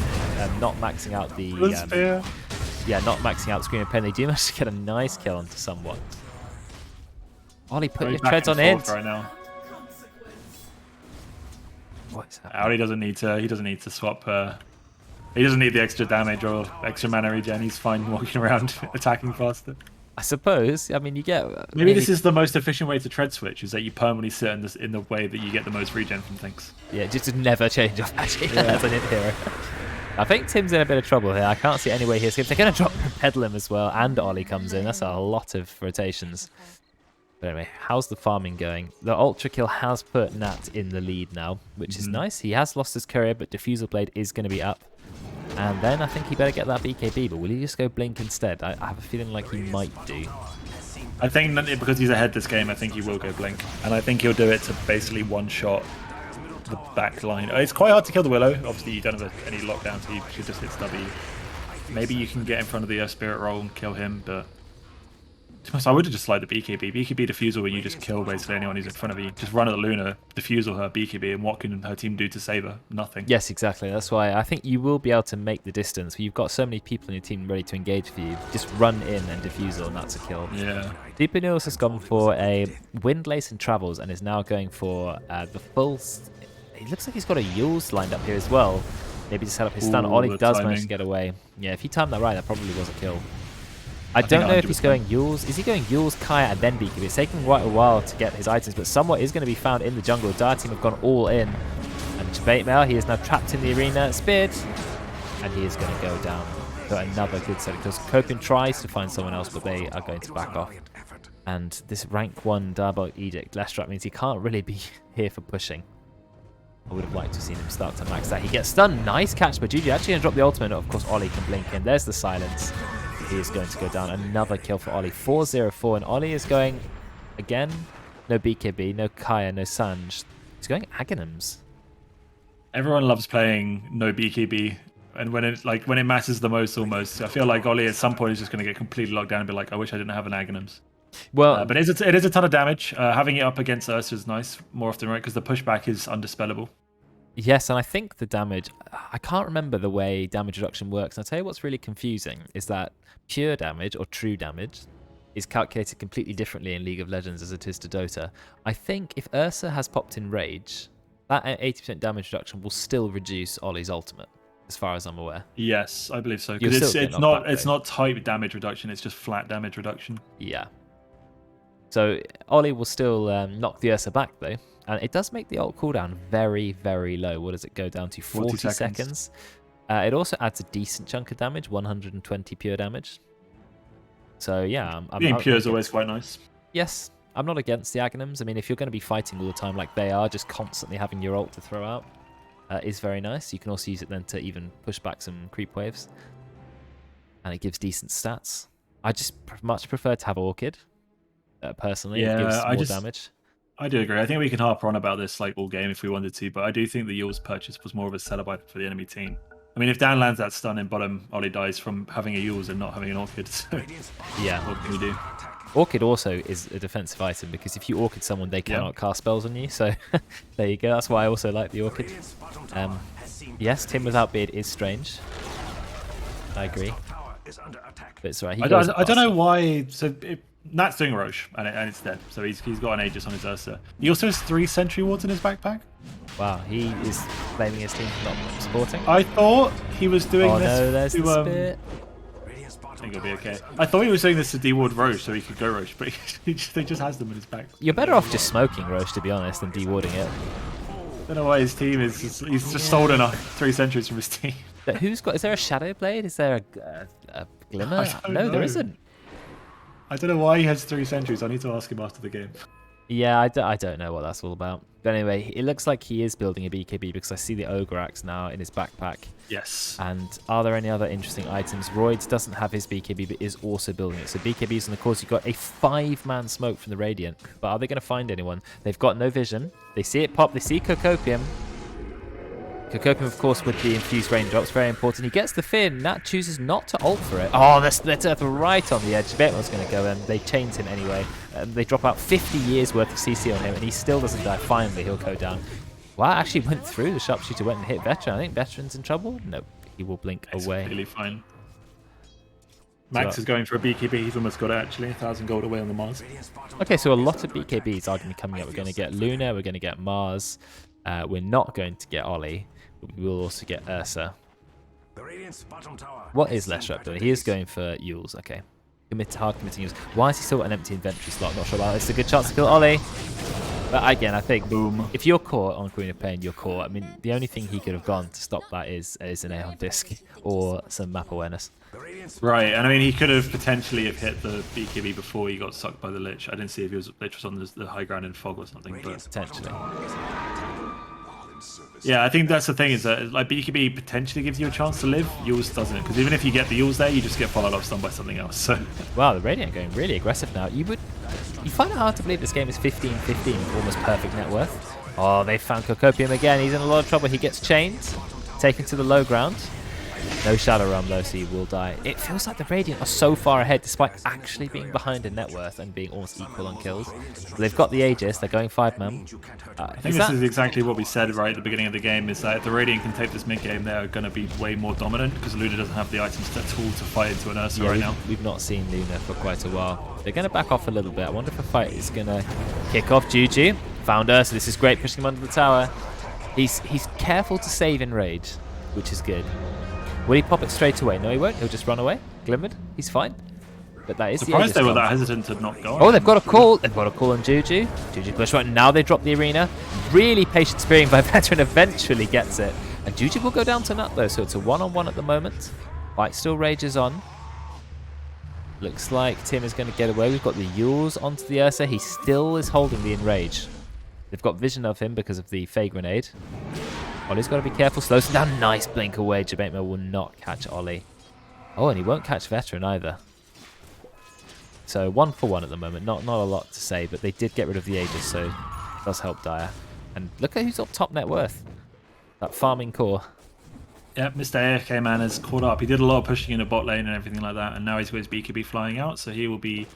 not maxing out the... not maxing out the Screen of Pain. They do manage to get a nice kill onto someone. Ollie, put your treads on Int. Right now. What's happening? Ollie doesn't need to. He doesn't need to swap. He doesn't need the extra damage or extra mana regen. He's fine walking around attacking faster. I suppose. I mean, you get... Maybe this is the most efficient way to tread switch, is that you permanently sit in the way that you get the most regen from things. Yeah, just to never change off magic as an Int hero. I think Tim's in a bit of trouble here. I can't see any way he escapes. They're going to drop Bedlam as well, and Ollie comes in. That's a lot of rotations. But anyway, how's the farming going? The Ultra Kill has put Nat in the lead now, which is nice. He has lost his courier, but Diffusal Blade is going to be up. And then I think he better get that BKB, but will he just go Blink instead? I have a feeling like he might do. I think that because he's ahead this game, I think he will go Blink. And I think he'll do it to basically one-shot the back line. It's quite hard to kill the Willow. Obviously, you don't have any lockdown, so you should just hit W. Maybe you can get in front of the Spirit Roll and kill him, but I would have just slide the BKB. BKB Diffusal where you just kill basically anyone who's in front of you. Just run at the Luna, Diffusal her, BKB, and what can her team do to save her? Nothing. Yes, exactly. That's why I think you will be able to make the distance. You've got so many people in your team ready to engage for you. Just run in and Diffusal, and that's a kill. Yeah. Deepinils has gone for a Windlace and Travels and is now going for the full... He looks like he's got a Yules lined up here as well. Maybe to set up his stun. Ollie does manage to get away. Yeah, if he timed that right, that probably was a kill. I don't know if he's going Yules. Is he going Yules, Kaya, and then BKB? It's taking quite a while to get his items, but someone is going to be found in the jungle. Dire team have gone all in. And Jabate he is now trapped in the arena. Speared. And he is going to go down. So another good set, because Copian tries to find someone else, but they are going to back off. And this rank 1 Diabolic Edict, Leshrat, means he can't really be here for pushing. I would have liked to have seen him start to max that. He gets stunned. Nice catch by Juju. Actually going to drop the ultimate. Of course, Ollie can blink in. There's the silence. He is going to go down. Another kill for Ollie. 4-0-4. And Ollie is going, again, no BKB, no Kaya, no Sanj. He's going Aghanims. Everyone loves playing no BKB. And when it matters the most, almost, I feel like Ollie at some point is just going to get completely locked down and be like, I wish I didn't have an Aghanims. Well, but it is a ton of damage. Having it up against Ursa is nice more often, right? Because the pushback is undispellable. Yes, and I think the damage... I can't remember the way damage reduction works. And I'll tell you what's really confusing is that pure damage or true damage is calculated completely differently in League of Legends as it is to Dota. I think if Ursa has popped in Rage, that 80% damage reduction will still reduce Ollie's ultimate, as far as I'm aware. Yes, I believe so. Because it's not type damage reduction, it's just flat damage reduction. Yeah. So Ollie will still knock the Ursa back though. And it does make the ult cooldown very, very low. What does it go down to? 40 seconds. It also adds a decent chunk of damage, 120 pure damage. So yeah, being pure is always quite nice. Yes, I'm not against the Aghanims. I mean, if you're going to be fighting all the time like they are, just constantly having your ult to throw out is very nice. You can also use it then to even push back some creep waves. And it gives decent stats. I just much prefer to have Orchid, personally. Yeah, it gives more damage. I do agree. I think we can harp on about this like all game if we wanted to, but I do think the Yules purchase was more of a setup item for the enemy team. I mean, if Dan lands that stun in bottom, Ollie dies from having a Yules and not having an Orchid. So yeah, what can we do? Orchid also is a defensive item because if you Orchid someone, they cannot cast spells on you. So there you go. That's why I also like the Orchid. Yes, Tim without beard is strange. I agree. But it's right. I don't know why. So Nat's doing Roche and it's dead. So he's got an Aegis on his Ursa. He also has 3 Sentry Wards in his backpack. Wow, he is blaming his team for not supporting. I thought he was doing this no, there's to the Spirit. I think it'll be okay. I thought he was doing this to deward Roche so he could go Roche, but he just has them in his back. You're better off just smoking Roche, to be honest, than dewarding it. I don't know why his team is. He's just stolen 3 sentries from his team. But who's got? Is there a Shadow Blade? Is there a Glimmer? No, there isn't. I don't know why he has 3 sentries. I need to ask him after the game. Yeah, I don't know what that's all about. But anyway, it looks like he is building a BKB because I see the Ogre Axe now in his backpack. Yes. And are there any other interesting items? Roids doesn't have his BKB, but is also building it. So BKB's on the course. You've got a 5-man smoke from the Radiant. But are they going to find anyone? They've got no vision. They see it pop. They see Cocopium. Cocopium, of course, with the infused raindrops. Very important. He gets the Fin. Nat chooses not to ult for it. Oh, the Split Earth right on the edge. Betman's going to go in. They chains him anyway. They drop out 50 years worth of CC on him, and he still doesn't die. Finally, he'll go down. Wow, actually went through. The sharpshooter went and hit Veteran. I think Veteran's in trouble. Nope, he will blink away. Completely fine. Max is going for a BKB. He's almost got it, actually. 1,000 gold away on the Mars. Okay, so a lot of BKBs are going to be coming up. We're going to get Luna. We're going to get Mars. We're not going to get Ollie. We will also get Ursa. What is Leshrat doing? He is going for Yules. Okay. Hard committing Yules. Why is he still got an empty inventory slot? Not sure about it. It's a good chance to kill Ollie. But again, I think if you're caught on Queen of Pain, you're caught. I mean, the only thing he could have gone to stop that is an Aeon Disc or some map awareness. Right, and I mean, he could have potentially have hit the BKB before he got sucked by the Lich. I didn't see if Lich was on the high ground in fog or something, but potentially. Yeah, I think that's the thing, is that like BKB potentially gives you a chance to live, Yules doesn't, because even if you get the Yules there, you just get followed up stun by something else. So wow, the Radiant going really aggressive now. You find it hard to believe this game is 15-15 with almost perfect net worth. Oh, they found Cocopium again. He's in a lot of trouble. He gets chained, taken to the low ground. No Shadow Realm though, so he will die. It feels like the Radiant are so far ahead despite actually being behind in net worth and being almost equal on kills. But they've got the Aegis, they're going 5-man. I think this is exactly what we said right at the beginning of the game, is that if the Radiant can take this mid game, they're going to be way more dominant because Luna doesn't have the items at all to fight into an Ursa right now. We've not seen Luna for quite a while. They're going to back off a little bit. I wonder if a fight is going to kick off. Juju found Ursa. This is great, pushing him under the tower. He's careful to save in rage, which is good. Will he pop it straight away? No, he won't. He'll just run away. Glimmered. He's fine. But that is surprised the they were that hesitant to not go. Oh, they've got a call. They've got a call on Juju. Juju push right. Now they drop the arena. Really patient spearing by Veteran eventually gets it. And Juju will go down to nut though, so it's a one-on-one at the moment. Fight still rages on. Looks like Tim is going to get away. We've got the Yules onto the Ursa. He still is holding the enrage. They've got vision of him because of the Fey grenade. Ollie's got to be careful. Slows him down. Nice blink away. Jabatemare will not catch Ollie. Oh, and he won't catch Veteran either. So 1-for-1 at the moment. Not a lot to say, but they did get rid of the Aegis, so it does help Dire. And look at who's up top net worth. That farming core. Yep, Mr. AFK man has caught up. He did a lot of pushing in the bot lane and everything like that, and now he's got his BKB flying out, so he will be a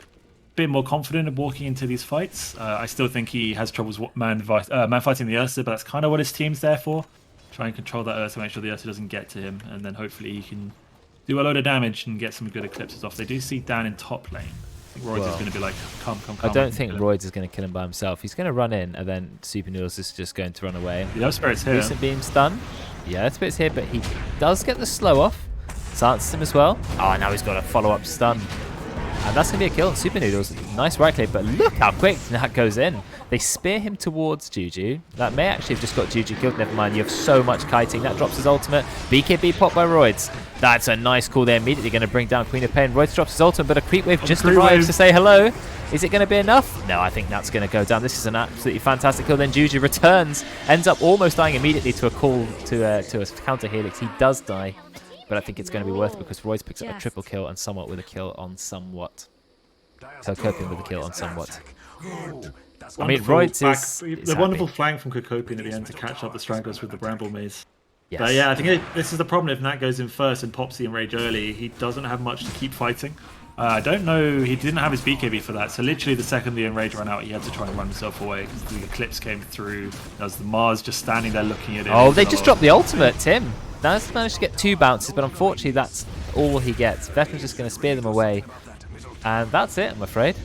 bit more confident of walking into these fights. I still think he has troubles man fighting the Ursa, but that's kind of what his team's there for. Try and control that Ursa, make sure the Ursa doesn't get to him, and then hopefully he can do a load of damage and get some good eclipses off. They do see Dan in top lane. I think Royds is going to be like, come. I don't think Royds is going to kill him by himself. He's going to run in, and then Super Noodles is just going to run away. The Spirit's here. Recent Beam's done. Yeah, Spirit's here, but he does get the slow off. Silences him as well. Oh, now he's got a follow-up stun. And that's going to be a kill on Super Noodles. Nice right click, but look how quick that goes in. They spear him towards Juju. That may actually have just got Juju killed. Never mind, you have so much kiting. That drops his ultimate. BKB popped by Royds. That's a nice call. They're immediately going to bring down Queen of Pain. Royds drops his ultimate, but a creep wave just arrives to say hello. Is it going to be enough? No, I think that's going to go down. This is an absolutely fantastic kill. Then Juju returns, ends up almost dying immediately to a call to a counter helix. He does die, but I think it's going to be worth it because Royds picks up a triple kill and Somewhat with a kill on Somewhat. So Cocopium with a kill on Somewhat. I mean, Royds is the wonderful flank from Cocopium at the end to catch up the Stranglers with the Bramble Maze. Yes. But yeah, I think this is the problem. If Nat goes in first and pops the Enrage early, he doesn't have much to keep fighting. I don't know, he didn't have his BKB for that, so literally the second the Enrage ran out, he had to try and run himself away because the Eclipse came through. There's the Mars just standing there looking at him. Oh, they just dropped the ultimate, Tim. That's managed to get 2 bounces, but unfortunately that's all he gets. Veteran's just going to spear them away. And that's it, I'm afraid.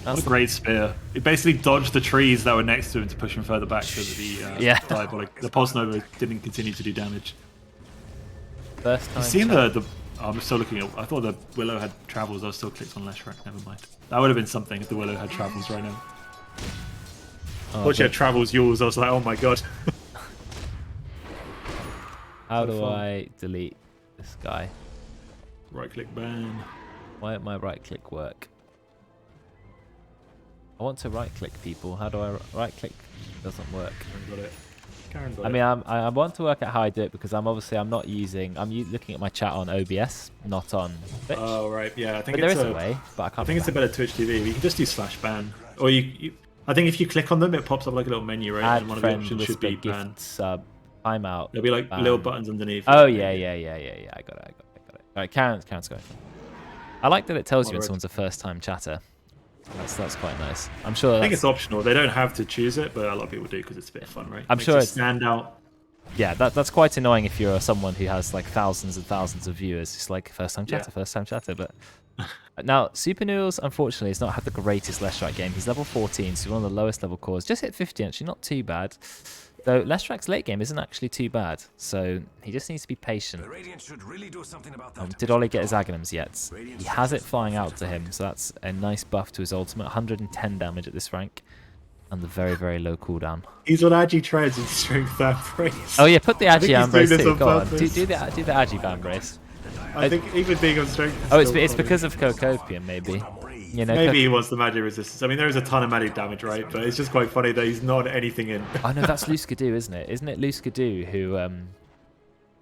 What a great spear. It basically dodged the trees that were next to him to push him further back so that the Diabolic, the Pulse Nova didn't continue to do damage. First time. You've seen the I'm still looking at, I thought the Willow had travels, I was still clicked on Leshrac, never mind. That would have been something if the Willow had travels right now. I thought she had travels yours, I was like, oh my god. How do I delete this guy? Right click ban. Why won't my right click work? I want to right click people. How do I right click? Doesn't work. Got it. I mean, I want to work out how I do it because I'm not using. I'm looking at my chat on OBS, not on Twitch. Oh right, yeah. I think there is a way, but I can't. I think it's a better Twitch TV. You can just do /ban, or you. I think if you click on them, it pops up like a little menu, right? Add and one of friend, the options should be ban. Sub, timeout. There'll be like little buttons underneath. Oh yeah. I got it. All right, Karen's going. I like that it tells you when someone's a first-time chatter. That's quite nice. I'm sure. I think it's optional. They don't have to choose it, but a lot of people do because it's a bit of fun, right? I'm sure it's stand out. Yeah, that's quite annoying if you're someone who has like thousands and thousands of viewers. It's like first-time chatter, But now Super Noodles, unfortunately, has not had the greatest Leshrac game. He's level 14, so one of the lowest level cores. Just hit 50, actually, not too bad. Though Leshrac's late game isn't actually too bad, so he just needs to be patient. Did Ollie get his Aghanims yet? He has it flying out to him, so that's a nice buff to his ultimate. 110 damage at this rank, and the very, very low cooldown. He's on Agi Treads and Strength Vambrace. Oh yeah, put the Agi Vambrace too. Go on, do the Agi Vambrace. I think even being on Strength. Oh, it's because of Cocopium, maybe. You know, maybe he wants the magic resistance. I mean, there is a ton of magic damage, right? But it's just quite funny that he's not anything in. I know that's Luskadoo, isn't it? Isn't it Luskadoo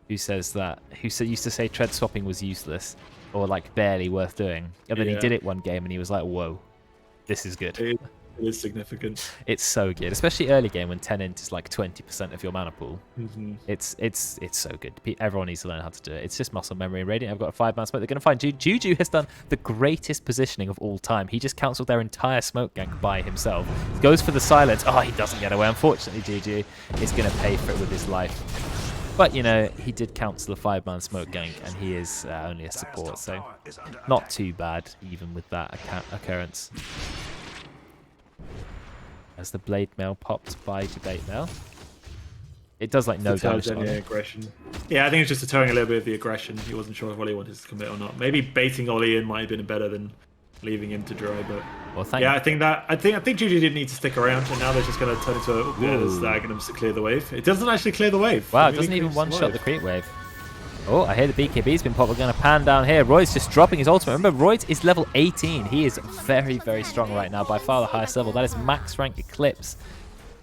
who says that? Used to say tread swapping was useless or like barely worth doing, and then he did it one game and he was like, "Whoa, this is good." It is significant. It's so good, especially early game when 10 int is like 20% of your mana pool. It's so good. Everyone needs to learn how to do it. It's just muscle memory and Radiant. I've got a 5-man smoke. They're going to find Juju has done the greatest positioning of all time. He just cancelled their entire smoke gank by himself. Goes for the silence. Oh, he doesn't get away. Unfortunately, Juju is going to pay for it with his life. But, you know, he did cancel a 5-man smoke gank, and he is only a support, so not too bad even with that occurrence. As the blade mail popped by debate mail. It does like no damage on it. Aggression. Yeah, I think it's just deterring a little bit of the aggression. He wasn't sure if Ollie wanted to commit or not. Maybe baiting Ollie in might have been better than leaving him to dry. But well, yeah, I think Juju didn't need to stick around, and now they're just going to turn into the Aghanims to clear the wave. It doesn't actually clear the wave. Wow, it doesn't even one-shot the creep wave. Oh, I hear the BKB's been popped. We're going to pan down here. Roy's just dropping his ultimate. Remember, Roy is level 18. He is very, very strong right now, by far the highest level. That is max rank Eclipse.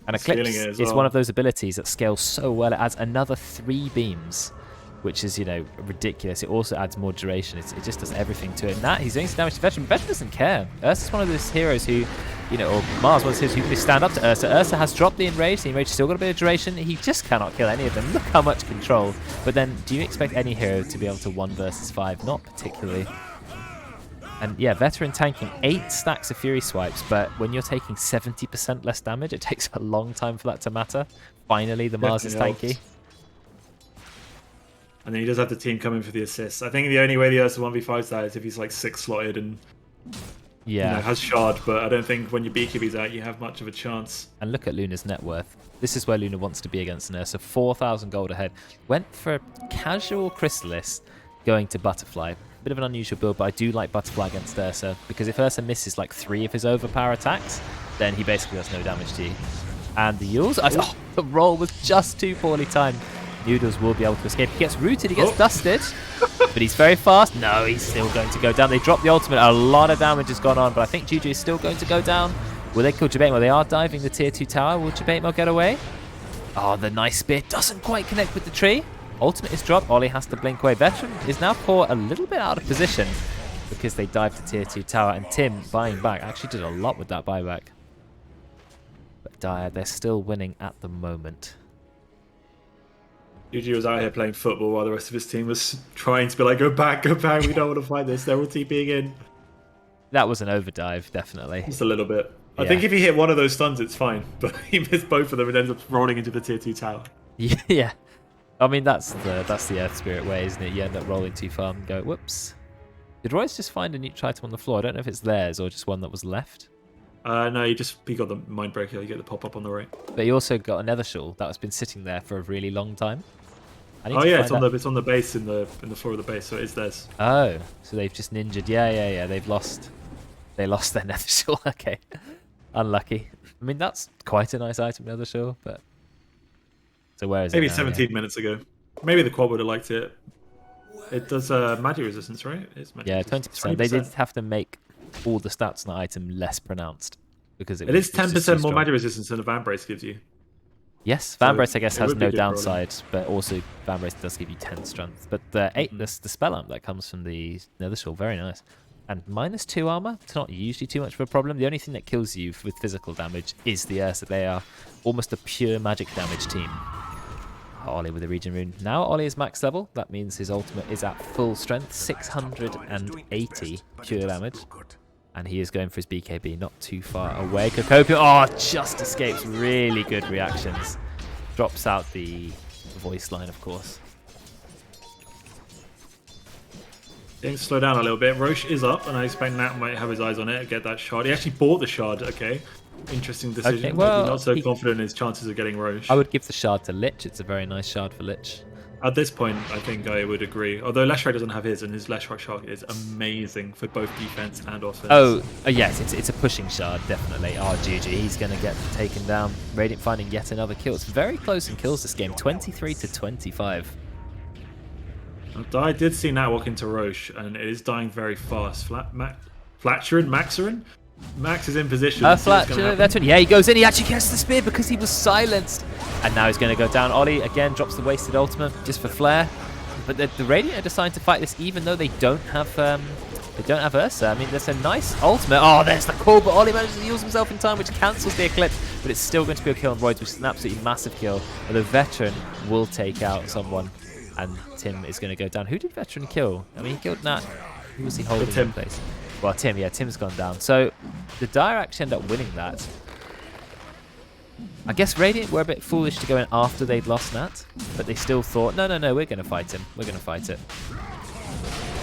And Eclipse is one of those abilities that scales so well. It adds another 3 beams, which is, you know, ridiculous. It also adds more duration. It just does everything to it. And that, he's doing some damage to Veteran. Veteran doesn't care. Ursa's one of those heroes who, you know, or Mars, one of those heroes who can stand up to Ursa. Ursa has dropped the Enrage. The Enrage still got a bit of duration. He just cannot kill any of them. Look how much control. But then, do you expect any hero to be able to 1 versus 5? Not particularly. And yeah, Veteran tanking 8 stacks of Fury Swipes, but when you're taking 70% less damage, it takes a long time for that to matter. Finally, the Mars is tanky. And then he does have the team coming for the assists. I think the only way the Ursa 1v5's that is if he's like 6-slotted and you know, has shard, but I don't think when your BKB's out, you have much of a chance. And look at Luna's net worth. This is where Luna wants to be against an Ursa. 4,000 gold ahead. Went for a casual Chrysalis going to Butterfly. Bit of an unusual build, but I do like Butterfly against Ursa, because if Ursa misses like 3 of his overpower attacks, then he basically does no damage to you. And the Yules, oh, the roll was just too poorly timed. Noodles will be able to escape. He gets rooted, he gets dusted, but he's very fast. No, he's still going to go down. They drop the ultimate. A lot of damage has gone on, but I think Juju is still going to go down. Will they kill Jabate? They are diving the tier 2 tower. Will Jabate get away? Oh, the nice spear doesn't quite connect with the tree. Ultimate is dropped. Ollie has to blink away. Veteran is now caught a little bit out of position because they dived the tier 2 tower, and Tim buying back actually did a lot with that buyback. But Dire, they're still winning at the moment. Juju was out here playing football while the rest of his team was trying to be like, go back, we don't want to fight this. They're all TPing in. That was an overdive, definitely. Just a little bit. I think if he hit one of those stuns, it's fine. But he missed both of them and ends up rolling into the tier 2 tower. Yeah. I mean, that's the Earth Spirit way, isn't it? You end up rolling too far and go, whoops. Did Royce just find a neutral item on the floor? I don't know if it's theirs or just one that was left. No, he got the Mindbreaker. You get the pop-up on the right. But he also got a Nether Shawl that has been sitting there for a really long time. Oh yeah, it's on the base in the floor of the base, so it is theirs. Oh, so they've just ninjaed. Yeah. They lost their Nether Shawl. Okay, unlucky. I mean, that's quite a nice item, Nether Shawl, but. So where is it? Maybe 17 minutes ago. Maybe the quad would have liked it. It does magic resistance, right? It's magic resistance. 20%. They did have to make all the stats on the item less pronounced because it is 10% more magic resistance than a Vambrace gives you. Yes, Vambrace I guess has no downside, but also Vambrace does give you 10 strength. But the spell amp that comes from the Nether Shawl, very nice. And -2 armor, it's not usually too much of a problem. The only thing that kills you with physical damage is the Ursa. They are almost a pure magic damage team. Ollie with the Regen Rune. Now Ollie is max level. That means his ultimate is at full strength, 680 pure damage. And he is going for his BKB, not too far away. Kokopio, just escapes. Really good reactions. Drops out the voice line, of course. Things slow down a little bit. Roche is up, and I expect Nat might have his eyes on it and get that shard. He actually bought the shard, okay. Interesting decision. Okay, well, not so confident in his chances of getting Roche. I would give the shard to Lich. It's a very nice shard for Lich. At this point, I think I would agree. Although Leshrac doesn't have his, and his Leshrac shard is amazing for both defense and offense. Oh, yes, it's a pushing shard, definitely. GG, he's going to get taken down. Radiant finding yet another kill. It's very close in kills this game, 23-25. I did see Nat walk into Roche, and it is dying very fast. Maxerin? Max is in position. Fletcher, veteran. Yeah, he goes in. He actually gets the spear because he was silenced. And now he's going to go down. Ollie, again, drops the wasted ultimate just for flair. But the Radiant are deciding to fight this even though they don't have They don't have Ursa. I mean, there's a nice ultimate. Oh, there's the call, but Ollie manages to use himself in time, which cancels the Eclipse, but it's still going to be a kill on Roids, which is an absolutely massive kill. But the Veteran will take out someone, and Tim is going to go down. Who did Veteran kill? I mean, he killed Nat. Who was he holding in place? Well, Tim, yeah, Tim's gone down. So the Dire actually end up winning that. I guess Radiant were a bit foolish to go in after they'd lost Nat, but they still thought, no, we're going to fight him. We're going to fight it.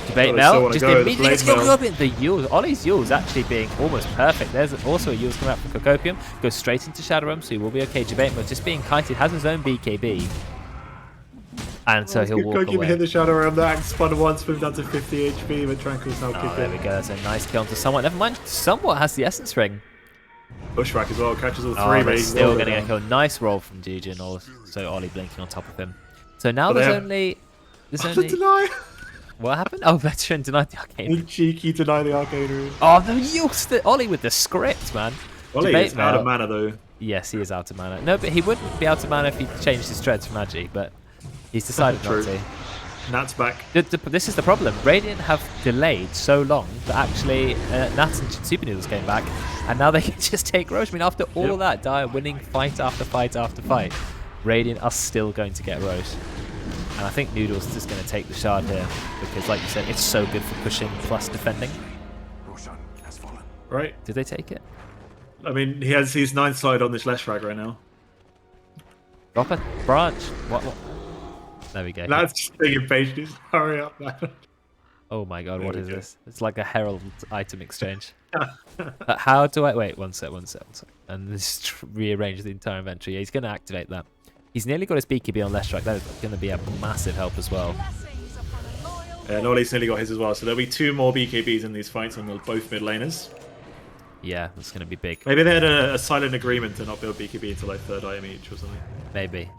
Debate Mel, just immediately gets killed up in the Yules. Ollie's Yules actually being almost perfect. There's also a Yules coming out from Cocopium. Goes straight into Shadow Realm, so he will be okay. Debate Mel just being kited, has his own BKB. And so he'll walk away. Hit the Shadow Realm, that spun once, moved down to 50 HP, but Tranquil's now kicking. There we go, that's a nice kill onto Somewhat. Never mind, Somewhat has the Essence Ring. Bushwhack as well, catches all three. Oh, but he's still going to get killed. Nice roll from Gigi, and also Ollie blinking on top of him. So now there's only... Deny. What happened? Oh, Veteran denied the Arcane. Cheeky deny the Arcane Rune. Oh, no, Ollie with the script, man. Ollie is out of mana, though. Yes, he is out of mana. No, but he wouldn't be out of mana if he changed his treads for Magi, but he's decided not to. Nat's back. This is the problem. Radiant have delayed so long that actually Nat and Super Noodles came back, and now they can just take Roche. I mean, after all that, Dire winning fight after fight after fight, Radiant are still going to get Roche. And I think Noodles is just going to take the shard here, because like you said, it's so good for pushing plus defending. Right. Did they take it? I mean, he has his 9th slide on this Leshrac right now. Drop a branch. What? There we go. That's just being impatient. Hurry up, man. Oh my god, what is this? It's like a Herald item exchange. How do I... Wait, one sec. And just rearrange the entire inventory. Yeah, he's going to activate that. He's nearly got his BKB on Leshrac. That is going to be a massive help as well. Yeah, Ollie's nearly got his as well. So there'll be 2 more BKBs in these fights, and they're both mid laners. Yeah, that's going to be big. Maybe they had a silent agreement to not build BKB until like 3rd item each or something. Maybe.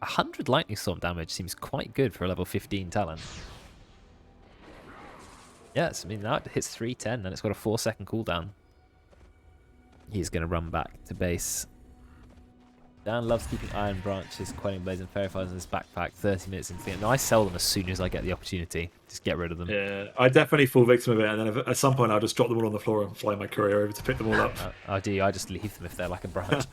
100 Lightning Storm damage seems quite good for a level 15 talent. Yes, I mean, now it hits 310 and it's got a 4-second cooldown. He's going to run back to base. Dan loves keeping Iron Branches, Quelling Blades, and Fairy Fires in his backpack 30 minutes into the game. No, I sell them as soon as I get the opportunity. Just get rid of them. Yeah, I definitely fall victim of it, and then at some point I'll just drop them all on the floor and fly my courier over to pick them all up. I do. I just leave them if they're like a branch.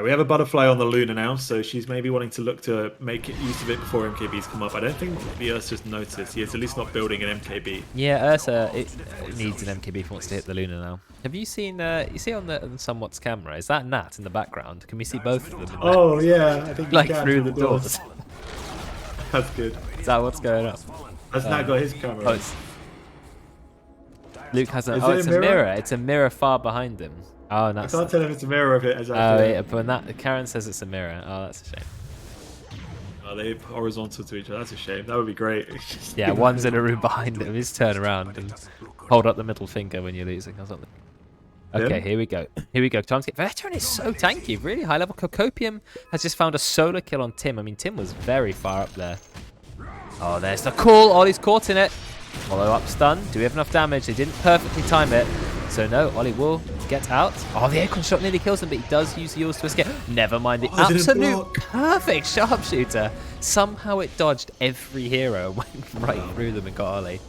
We have a butterfly on the Luna now, so she's maybe wanting to look to make use of it before MKBs come up. I don't think the Ursa's noticed. He is at least not building an MKB. Yeah, Ursa it needs an MKB if it wants to hit the Luna now. Have you seen, you see on the Somewhat's camera, is that Nat in the background? Can we see both of them? Oh, yeah. I think like through the doors. That's good. Is that what's going on? Has Nat got his camera? Oh, Luke has a... Oh, it's a mirror. It's a mirror far behind him. Oh, that's... I can't tell if it's a mirror of it. As yeah, but when Karen says it's a mirror. Oh, that's a shame. Oh, they're horizontal to each other. That's a shame. That would be great. Yeah, one's in a room behind him. Just turn around and hold up the middle finger when you're losing or something. Okay, here we go. Here we go. Time to get... Veteran is so tanky. Really high level. Cocopium has just found a solo kill on Tim. I mean, Tim was very far up there. Oh, there's the call. Ollie's caught in it. Follow up stun. Do we have enough damage? They didn't perfectly time it. So no, Ollie will get out. Oh, the acorn shot nearly kills him, but he does use yours to escape. Never mind, the absolute perfect sharpshooter. Somehow it dodged every hero, went right through them and got Ollie.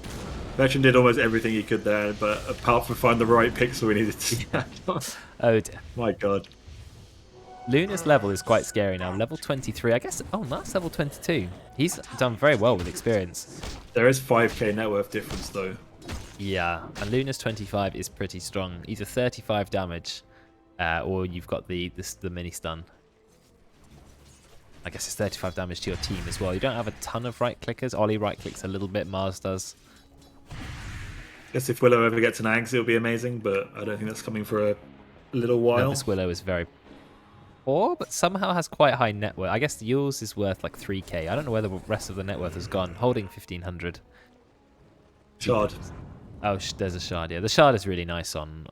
Veteran did almost everything he could there, but apart from find the right pixel we needed to. Oh dear. My god. Luna's level is quite scary now. Level 23, I guess. Oh, that's level 22. He's done very well with experience. There is 5k net worth difference though. Yeah, and Luna's 25 is pretty strong. Either 35 damage, or you've got the mini stun. I guess it's 35 damage to your team as well. You don't have a ton of right clickers. Ollie right clicks a little bit. Mars does. Guess if Willow ever gets an Ags, it'll be amazing, but I don't think that's coming for a little while. No, this Willow is very poor, but somehow has quite high net worth. I guess yours is worth like 3k. I don't know where the rest of the net worth has gone. Holding 1500. Shard. Oh, there's a shard. Yeah, the shard is really nice on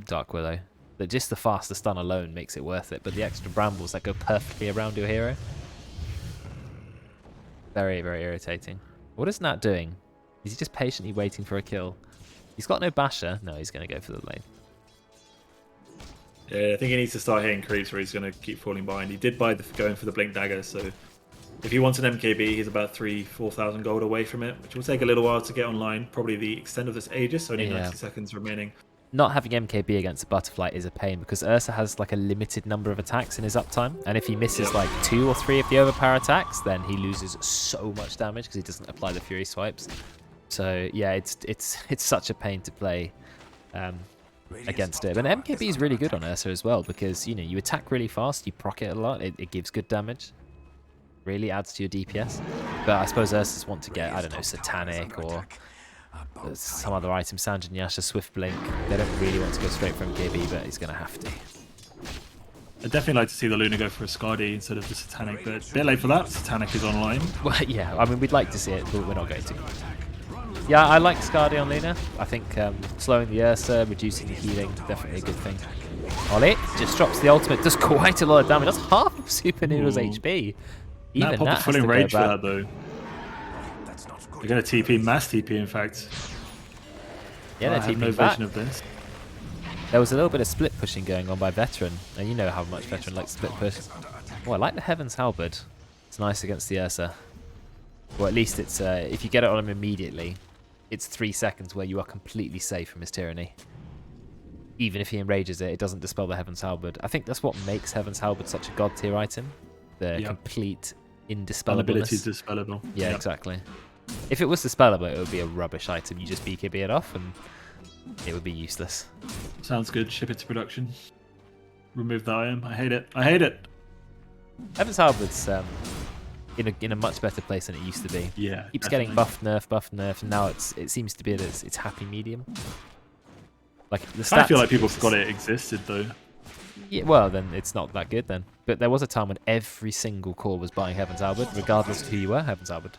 Dark Willow. But just the faster stun alone makes it worth it. But the extra brambles that go perfectly around your hero, very, very irritating. What is Nat doing? Is he just patiently waiting for a kill? He's got no basher. No, he's going to go for the lane. Yeah, I think he needs to start hitting creeps or he's going to keep falling behind. He did buy going for the blink dagger, so If he wants an MKB, he's about 3,000-4,000 gold away from it, which will take a little while to get online. Probably the extent of this Aegis, only 90 seconds remaining. Not having MKB against a butterfly is a pain because Ursa has like a limited number of attacks in his uptime, and if he misses like 2 or 3 of the overpower attacks, then he loses so much damage because he doesn't apply the Fury swipes. So yeah, it's such a pain to play against it. But MKB is really good on Ursa as well because you attack really fast, you proc it a lot, it gives good damage. Really adds to your DPS. But I suppose Ursus want to get, I don't know, Satanic or some other item, Sanjin Yasha, Swift Blink. They don't really want to go straight for MKB, but he's going to have to. I'd definitely like to see the Luna go for a Skadi instead of the Satanic, but a bit late for that. Satanic is online. Well, yeah, I mean, we'd like to see it, but we're not going to. Yeah, I like Skadi on Luna. I think slowing the Ursa, reducing the healing, definitely a good thing. Ollie just drops the ultimate, does quite a lot of damage. That's half of Super Noodle's HP. Even Nat that full has to enrage go for back. that though. They're going to TP, mass TP in fact. Yeah, they're I have TPing no back. vision of this. There was a little bit of split pushing going on by Veteran, and you know how much Veteran likes split push. Oh, I like the Heaven's Halberd. It's nice against the Ursa. Or at least it's if you get it on him immediately, it's 3 seconds where you are completely safe from his tyranny. Even if he enrages it, it doesn't dispel the Heaven's Halberd. I think that's what makes Heaven's Halberd such a god tier item. The complete indispellableness. Ability to dispellable. Yeah, exactly. If it was dispellable, it would be a rubbish item. You just BKB it off and it would be useless. Sounds good. Ship it to production. Remove the item. I hate it. I hate it. Heaven's Halberd's in a much better place than it used to be. Yeah. Keeps getting buff, nerf, and now it seems to be at its happy medium. Like the stats I feel like people forgot it existed though. Yeah, well then it's not that good then. But there was a time when every single core was buying Heaven's Halberd, regardless of who you were. Heaven's Halberd.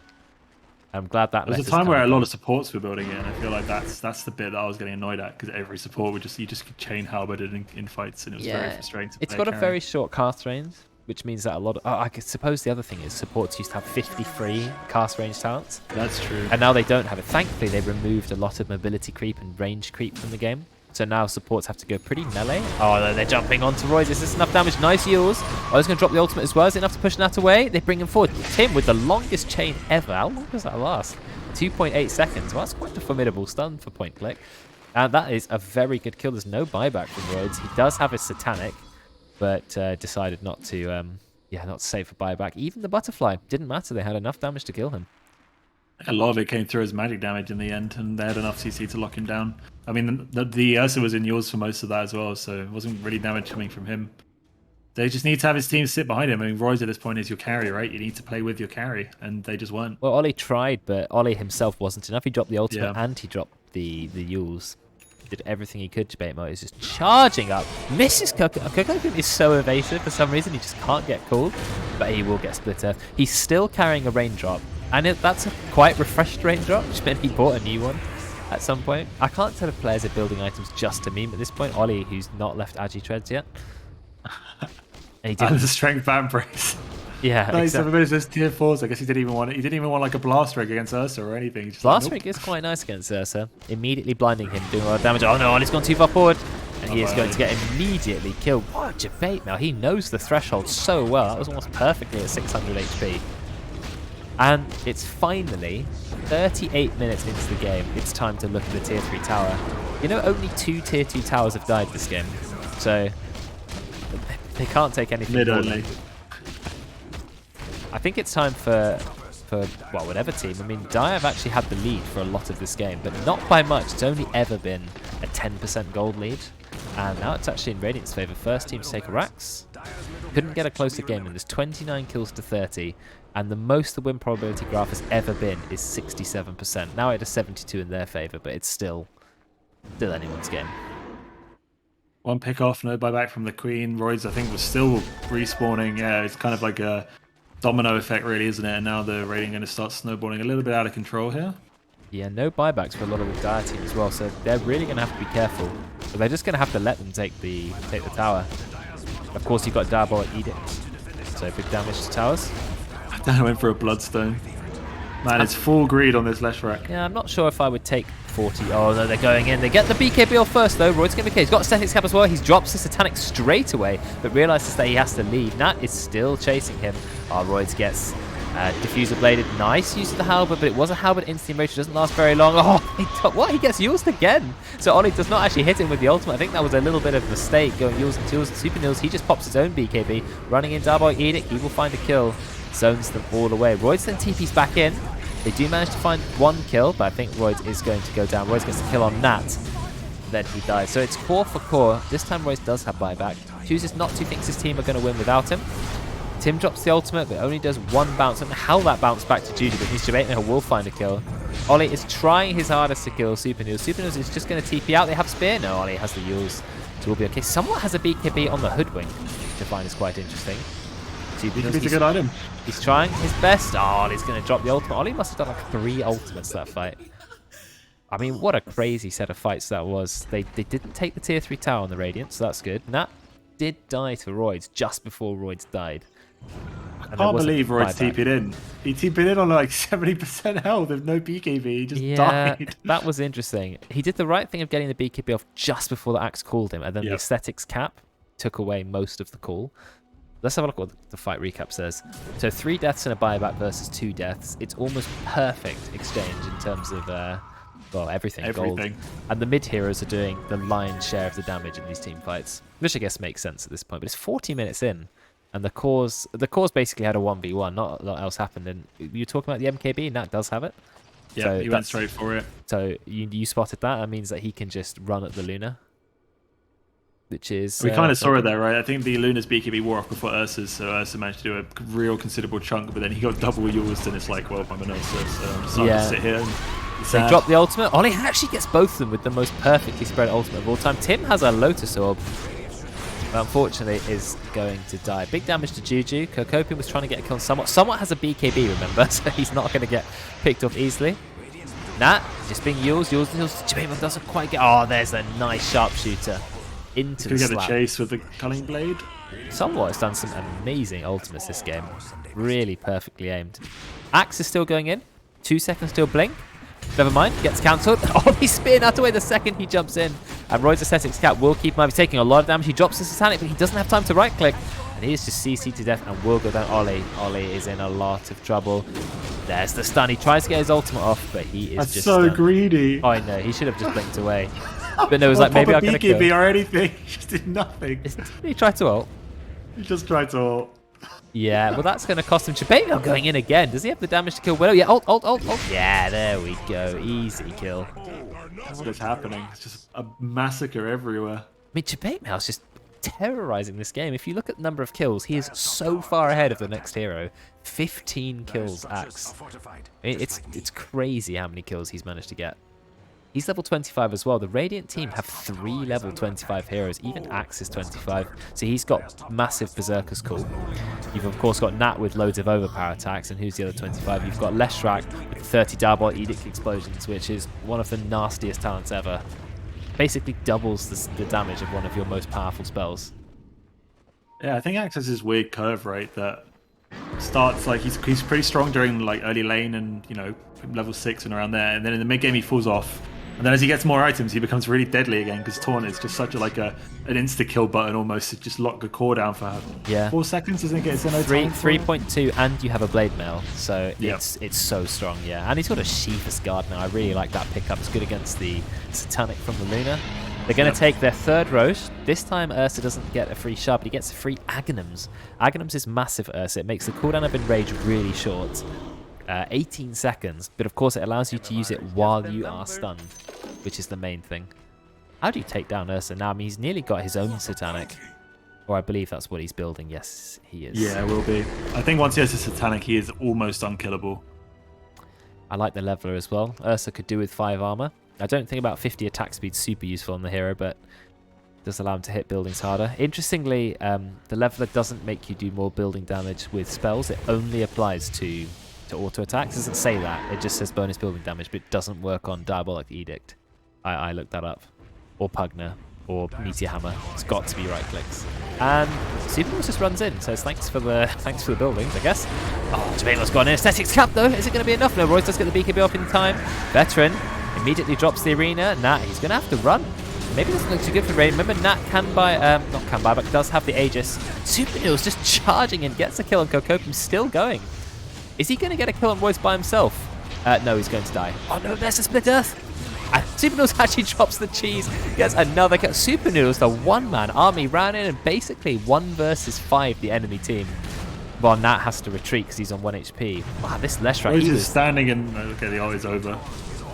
I'm glad that. There was a time where a lot of supports were building it, and I feel like that's the bit that I was getting annoyed at because every support would just chain halberded in fights, and it was very frustrating. It's got a very short cast range, which means that a lot of I suppose the other thing is supports used to have 53 cast range talents. That's true. And now they don't have it. Thankfully, they removed a lot of mobility creep and range creep from the game. So now supports have to go pretty melee. Oh, they're jumping onto Royce. Is this enough damage? Nice heals. Oh, he's going to drop the ultimate as well. Is it enough to push Nat away? They bring him forward. Tim with the longest chain ever. How long does that last? 2.8 seconds. Well, that's quite a formidable stun for point click. And that is a very good kill. There's no buyback from Royce. He does have his Satanic, but decided not to save for buyback. Even the butterfly didn't matter. They had enough damage to kill him. A lot of it came through as magic damage in the end, and they had enough CC to lock him down. I mean, the Ursa was in yours for most of that as well, so it wasn't really damage coming from him. They just need to have his team sit behind him. I mean, Royce at this point is your carry, right? You need to play with your carry, and they just weren't. Well, Ollie tried, but Ollie himself wasn't enough. He dropped the ultimate and he dropped the Yules. Did everything he could to bait mode. He's just charging up. Misses Coco. Coco is so evasive for some reason. He just can't get called, but he will get split earth. He's still carrying a raindrop. And that's a quite refreshed raindrop, which meant he bought a new one at some point. I can't tell if players are building items just to meme at this point. Ollie, who's not left Agi Treads yet. And And the strength bat brace. Yeah, no, exactly. He's just tier 4s. I guess he didn't even want it. He didn't even want like a blast rig against Ursa or anything. Just Blast like, rig is quite nice against Ursa. Immediately blinding him, doing a lot of damage. Oh no, Ollie's gone too far forward. And he is going to get immediately killed. What a debate now. He knows the threshold so well. That was almost perfectly at 600 HP. And it's finally 38 minutes into the game. It's time to look at the tier 3 tower. You know, only 2 tier 2 towers have died this game. So they can't take anything mid more only. than- I think it's time for well, whatever team. I mean, Dire have actually had the lead for a lot of this game, but not by much. It's only ever been a 10% gold lead. And now it's actually in Radiant's favour. First team to take a Rax. Couldn't get a closer game, and there's 29 kills to 30. And the most the win probability graph has ever been is 67%. Now it is 72 in their favour, but it's still anyone's game. One pick off, no buyback from the Queen. Royds, I think, was still respawning. Yeah, it's kind of like a domino effect, really, isn't it? And now the rating going to start snowballing a little bit out of control here. Yeah, no buybacks for a lot of the Dire team as well, so they're really going to have to be careful. But they're just going to have to let them take the tower. Of course, you've got Diabolic Edict, so big damage to towers. I went for a Bloodstone. Man, it's full greed on this Leshrac. Yeah, I'm not sure if I would take 40. Oh, no, they're going in. They get the BKB off first, though. Royd's going to be okay. He's got a Statics Cap as well. He drops the Satanic straight away, but realizes that he has to leave. Nat is still chasing him. Oh, Royd's gets Diffuser bladed, nice use of the halberd, but it was a halberd instant rage, doesn't last very long. Oh, what? He gets used again. So Ollie does not actually hit him with the ultimate. I think that was a little bit of a mistake going Yules and Tools and Super Nils. He just pops his own BKB, running in Darboy Edict. He will find a kill, zones them all away. Royds then TP's back in. They do manage to find one kill, but I think Royds is going to go down. Royds gets the kill on Nat. Then he dies. So it's core for core. This time Royce does have buyback. Chooses not to, thinks his team are going to win without him. Tim drops the ultimate, but only does one bounce. I don't know how that bounced back to Judy, but means Jamaica will find a kill. Ollie is trying his hardest to kill Super Nils. Super Nils is just going to TP out. They have Spear. No, Ollie has the Yules. So we'll be okay. Somewhat has a BKB on the Hoodwink, which I find is quite interesting. Super Nils, It's a good item. He's trying his best. Oh, Ollie's going to drop the ultimate. Ollie must have done like 3 ultimates that fight. I mean, what a crazy set of fights that was. They didn't take the tier 3 tower on the Radiant, so that's good. Nat did die to Royds just before Royds died. I can't believe Royds TP'd in. He TP'd in on like 70% health with no BKB. He just died. That was interesting. He did the right thing of getting the BKB off just before the Axe called him, and then the Aesthetics cap took away most of the call. Let's have a look at what the fight recap says. So 3 deaths and a buyback versus 2 deaths. It's almost perfect exchange in terms of... well, everything gold. And the mid heroes are doing the lion's share of the damage in these team fights, which I guess makes sense at this point. But it's 40 minutes in, and the cores basically had a 1v1. Not a lot else happened. And you're talking about the MKB, and that does have it. Yeah, so he went straight for it. So you spotted that. That means that he can just run at the Luna, which is... We kind of saw it there, right? I think the Luna's BKB wore off before Ursa's, so Ursa managed to do a real considerable chunk, but then he got double used, and it's like, well, I'm an Ursa, so I'm just to sit here and... So he dropped the ultimate. Ollie actually gets both of them with the most perfectly spread ultimate of all time. Tim has a Lotus Orb, but unfortunately is going to die. Big damage to Juju. Kokopian was trying to get a kill on Somewhat. Somewhat has a BKB, remember, so he's not going to get picked off easily. Nat just being Yules. Jamaica doesn't quite get... Oh, there's a nice sharpshooter into the slap. Get a chase with the Culling Blade. Somewhat has done some amazing ultimates this game. Really perfectly aimed. Axe is still going in. 2 seconds till blink. Never mind, gets cancelled. Oh, he's spearing out away the second he jumps in. And Roy's Aesthetics cap will keep him out. He's taking a lot of damage. He drops the Satanic, but he doesn't have time to right click. And he is just CC'd to death and will go down. Ollie is in a lot of trouble. There's the stun. He tries to get his ultimate off, but he is That's just so stunned. greedy. Oh, I know. He should have just blinked away. But no, it was like, maybe I can kill. or anything. He just did nothing. He tried to ult. He just tried to ult. Yeah, well, that's going to cost him. Chabato going in again. Does he have the damage to kill Willow? Yeah, ult. Yeah, there we go. Easy kill. That's what's happening. It's just a massacre everywhere. I mean, Chabato just terrorizing this game. If you look at the number of kills, he is so far ahead of the next hero. 15 kills, Axe. I mean, it's crazy how many kills he's managed to get. He's level 25 as well. The Radiant team have 3 level 25 heroes. Even Axe is 25. So he's got massive Berserker's Call. You've, of course, got Nat with loads of overpower attacks. And who's the other 25? You've got Leshrak with 30 Darboy Edict Explosions, which is one of the nastiest talents ever. Basically doubles the damage of one of your most powerful spells. Yeah, I think Axe has this weird curve, right? That starts like he's pretty strong during like early lane and, you know, level 6 and around there. And then in the mid game, he falls off. And then as he gets more items, he becomes really deadly again because Taunt is just such a, like an insta-kill button almost to just lock the core down for 4 seconds, doesn't it? Gets 3.2, and you have a blade mail, so it's so strong, yeah. And he's got a Sheath's Guard now. I really like that pickup. It's good against the Satanic from the Luna. They're going to take their 3rd Roche. This time Ursa doesn't get a free shard, but he gets a free Aghanims. Aghanims is massive for Ursa. It makes the cooldown of Enrage really short. 18 seconds, but of course it allows you to use it while you are stunned, which is the main thing. How do you take down Ursa now? I mean, he's nearly got his own Satanic, or I believe that's what he's building. Yes, he is. Yeah, it will be. I think once he has a Satanic, he is almost unkillable. I like the leveler as well. Ursa could do with 5 armor. I don't think about 50 attack speed super useful on the hero, but it does allow him to hit buildings harder. Interestingly, the leveler doesn't make you do more building damage with spells. It only applies to auto attacks. It doesn't say that. It just says bonus building damage, but it doesn't work on Diabolic Edict. I looked that up. Or Pugner. Or Meteor Hammer. It's got to be right clicks. And Superboss just runs in, so it's thanks for the buildings, I guess. Oh, Jamaica's got an Aesthetics cap though. Is it going to be enough? No, Royce does get the BKB off in time. Veteran immediately drops the arena. Nat, he's going to have to run. Maybe it doesn't look too good for Rain. Remember, Nat can buy, not can buy, but does have the Aegis. Super Nils just charging in, gets a kill on Kokopium, still going. Is he going to get a kill on Royce by himself? No, he's going to die. Oh no, there's a split earth. And Super Noodles actually drops the cheese. Gets another kill. Super Noodles, the one-man army, ran in and basically 1 versus 5 the enemy team. Well, Nat has to retreat because he's on 1 HP. Wow, this Leshrac. Royce is standing and okay, the ult is over.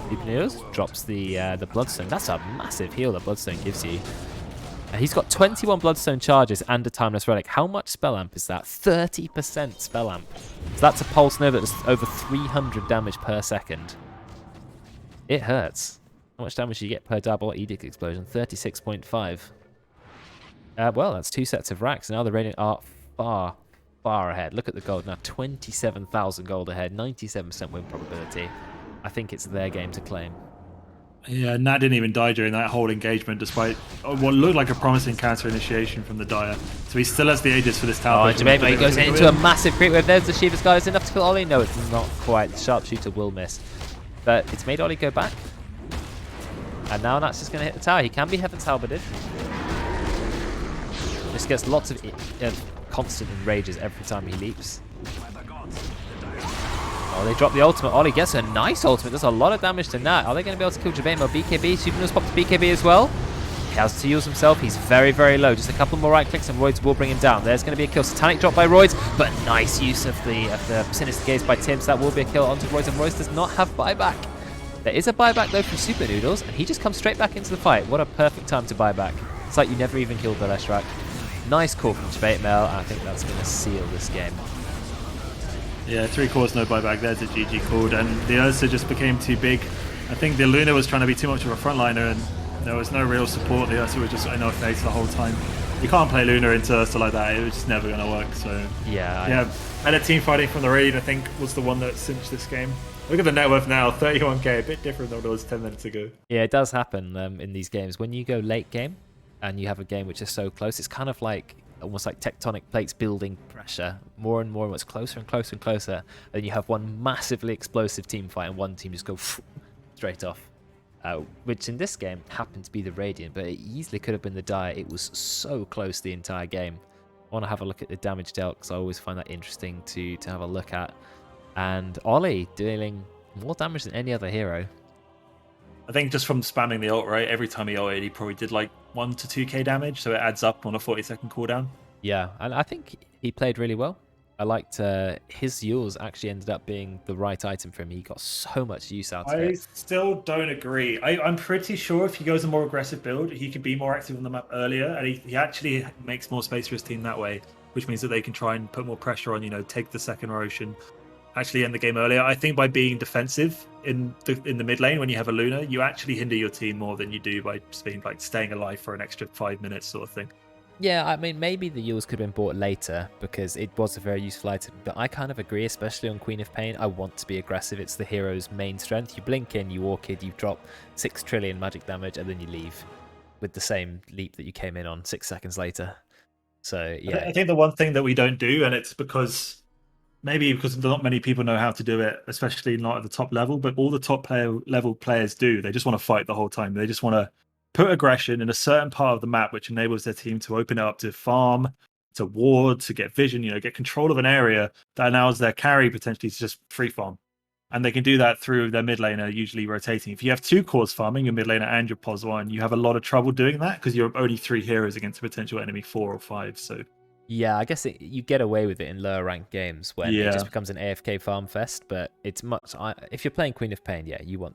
Super Noodles drops the Bloodstone. That's a massive heal that Bloodstone gives you. He's got 21 Bloodstone charges and a Timeless Relic. How much Spell Amp is that? 30% Spell Amp. So that's a Pulse Nova that does over 300 damage per second. It hurts. How much damage do you get per Double Edict Explosion? 36.5. Well, that's 2 sets of racks. Now the Radiant are far, far ahead. Look at the gold now. 27,000 gold ahead. 97% win probability. I think it's their game to claim. Yeah, Nat didn't even die during that whole engagement, despite what looked like a promising counter initiation from the Dire. So he still has the Aegis for this tower. Oh, Jabema, he goes into a massive creep wave. There's the Shiva's guy. Is enough to kill Ollie? No, it's not quite. The Sharpshooter will miss. But it's made Ollie go back. And now Nat's just going to hit the tower. He can be Heaven's Halberded. Just gets lots of constant enrages every time he leaps. Oh, they drop the ultimate. Ollie gets a nice ultimate. Does a lot of damage to Nat. Are they going to be able to kill Jabema or BKB? Super Noodles popped to BKB as well. He has to use himself. He's very, very low. Just a couple more right clicks and Roids will bring him down. There's going to be a kill. Satanic drop by Roids, but nice use of the Sinister Gaze by Tim. So that will be a kill onto Roids, and Roids does not have buyback. There is a buyback though from Super Noodles, and he just comes straight back into the fight. What a perfect time to buy back. It's like you never even killed the Leshrac. Nice call from Debate Mail, and I think that's going to seal this game. Yeah, 3 cores, no buyback. There's a GG called, and the Ursa just became too big. I think the Luna was trying to be too much of a frontliner, and there was no real support. The Ursa was just in our face the whole time. You can't play Luna into Ursa like that. It was just never going to work. So yeah, and a team fighting from the raid, I think, was the one that cinched this game. Look at the net worth now, 31k, a bit different than it was 10 minutes ago. Yeah, it does happen in these games. When you go late game and you have a game which is so close, it's kind of like almost like tectonic plates building pressure more and more, and it's closer and closer and closer. And you have one massively explosive team fight and one team just go straight off. Which in this game happened to be the Radiant, but it easily could have been the Dire. It was so close the entire game. I want to have a look at the damage dealt because I always find that interesting to have a look at. And Ollie dealing more damage than any other hero. I think just from spamming the ult, right? Every time he ulted, he probably did like 1 to 2k damage, so it adds up on a 40-second cooldown. Yeah, and I think he played really well. I liked his Yules actually ended up being the right item for him. He got so much use out of it. I still don't agree. I'm pretty sure if he goes a more aggressive build, he could be more active on the map earlier, and he actually makes more space for his team that way, which means that they can try and put more pressure on, take the second rotation, actually end the game earlier. I think by being defensive in the mid lane when you have a Luna, you actually hinder your team more than you do by just being like staying alive for an extra 5 minutes sort of thing. Yeah, I mean, maybe the Yules could have been bought later because it was a very useful item, but I kind of agree, especially on Queen of Pain. I want to be aggressive. It's the hero's main strength. You blink in, you walk in, you drop 6 trillion magic damage, and then you leave with the same leap that you came in on 6 seconds later. So, yeah. I think the one thing that we don't do, and it's because not many people know how to do it, especially not at the top level, but all the top level players do. They just want to fight the whole time. They just want to put aggression in a certain part of the map, which enables their team to open it up to farm, to ward, to get vision, get control of an area that allows their carry potentially to just free farm. And they can do that through their mid laner, usually rotating. If you have 2 cores farming, your mid laner and your pos 1, you have a lot of trouble doing that because you're only 3 heroes against a potential enemy 4 or 5. So yeah, I guess you get away with it in lower ranked games when it just becomes an AFK farm fest, but it's much... if you're playing Queen of Pain, yeah, you want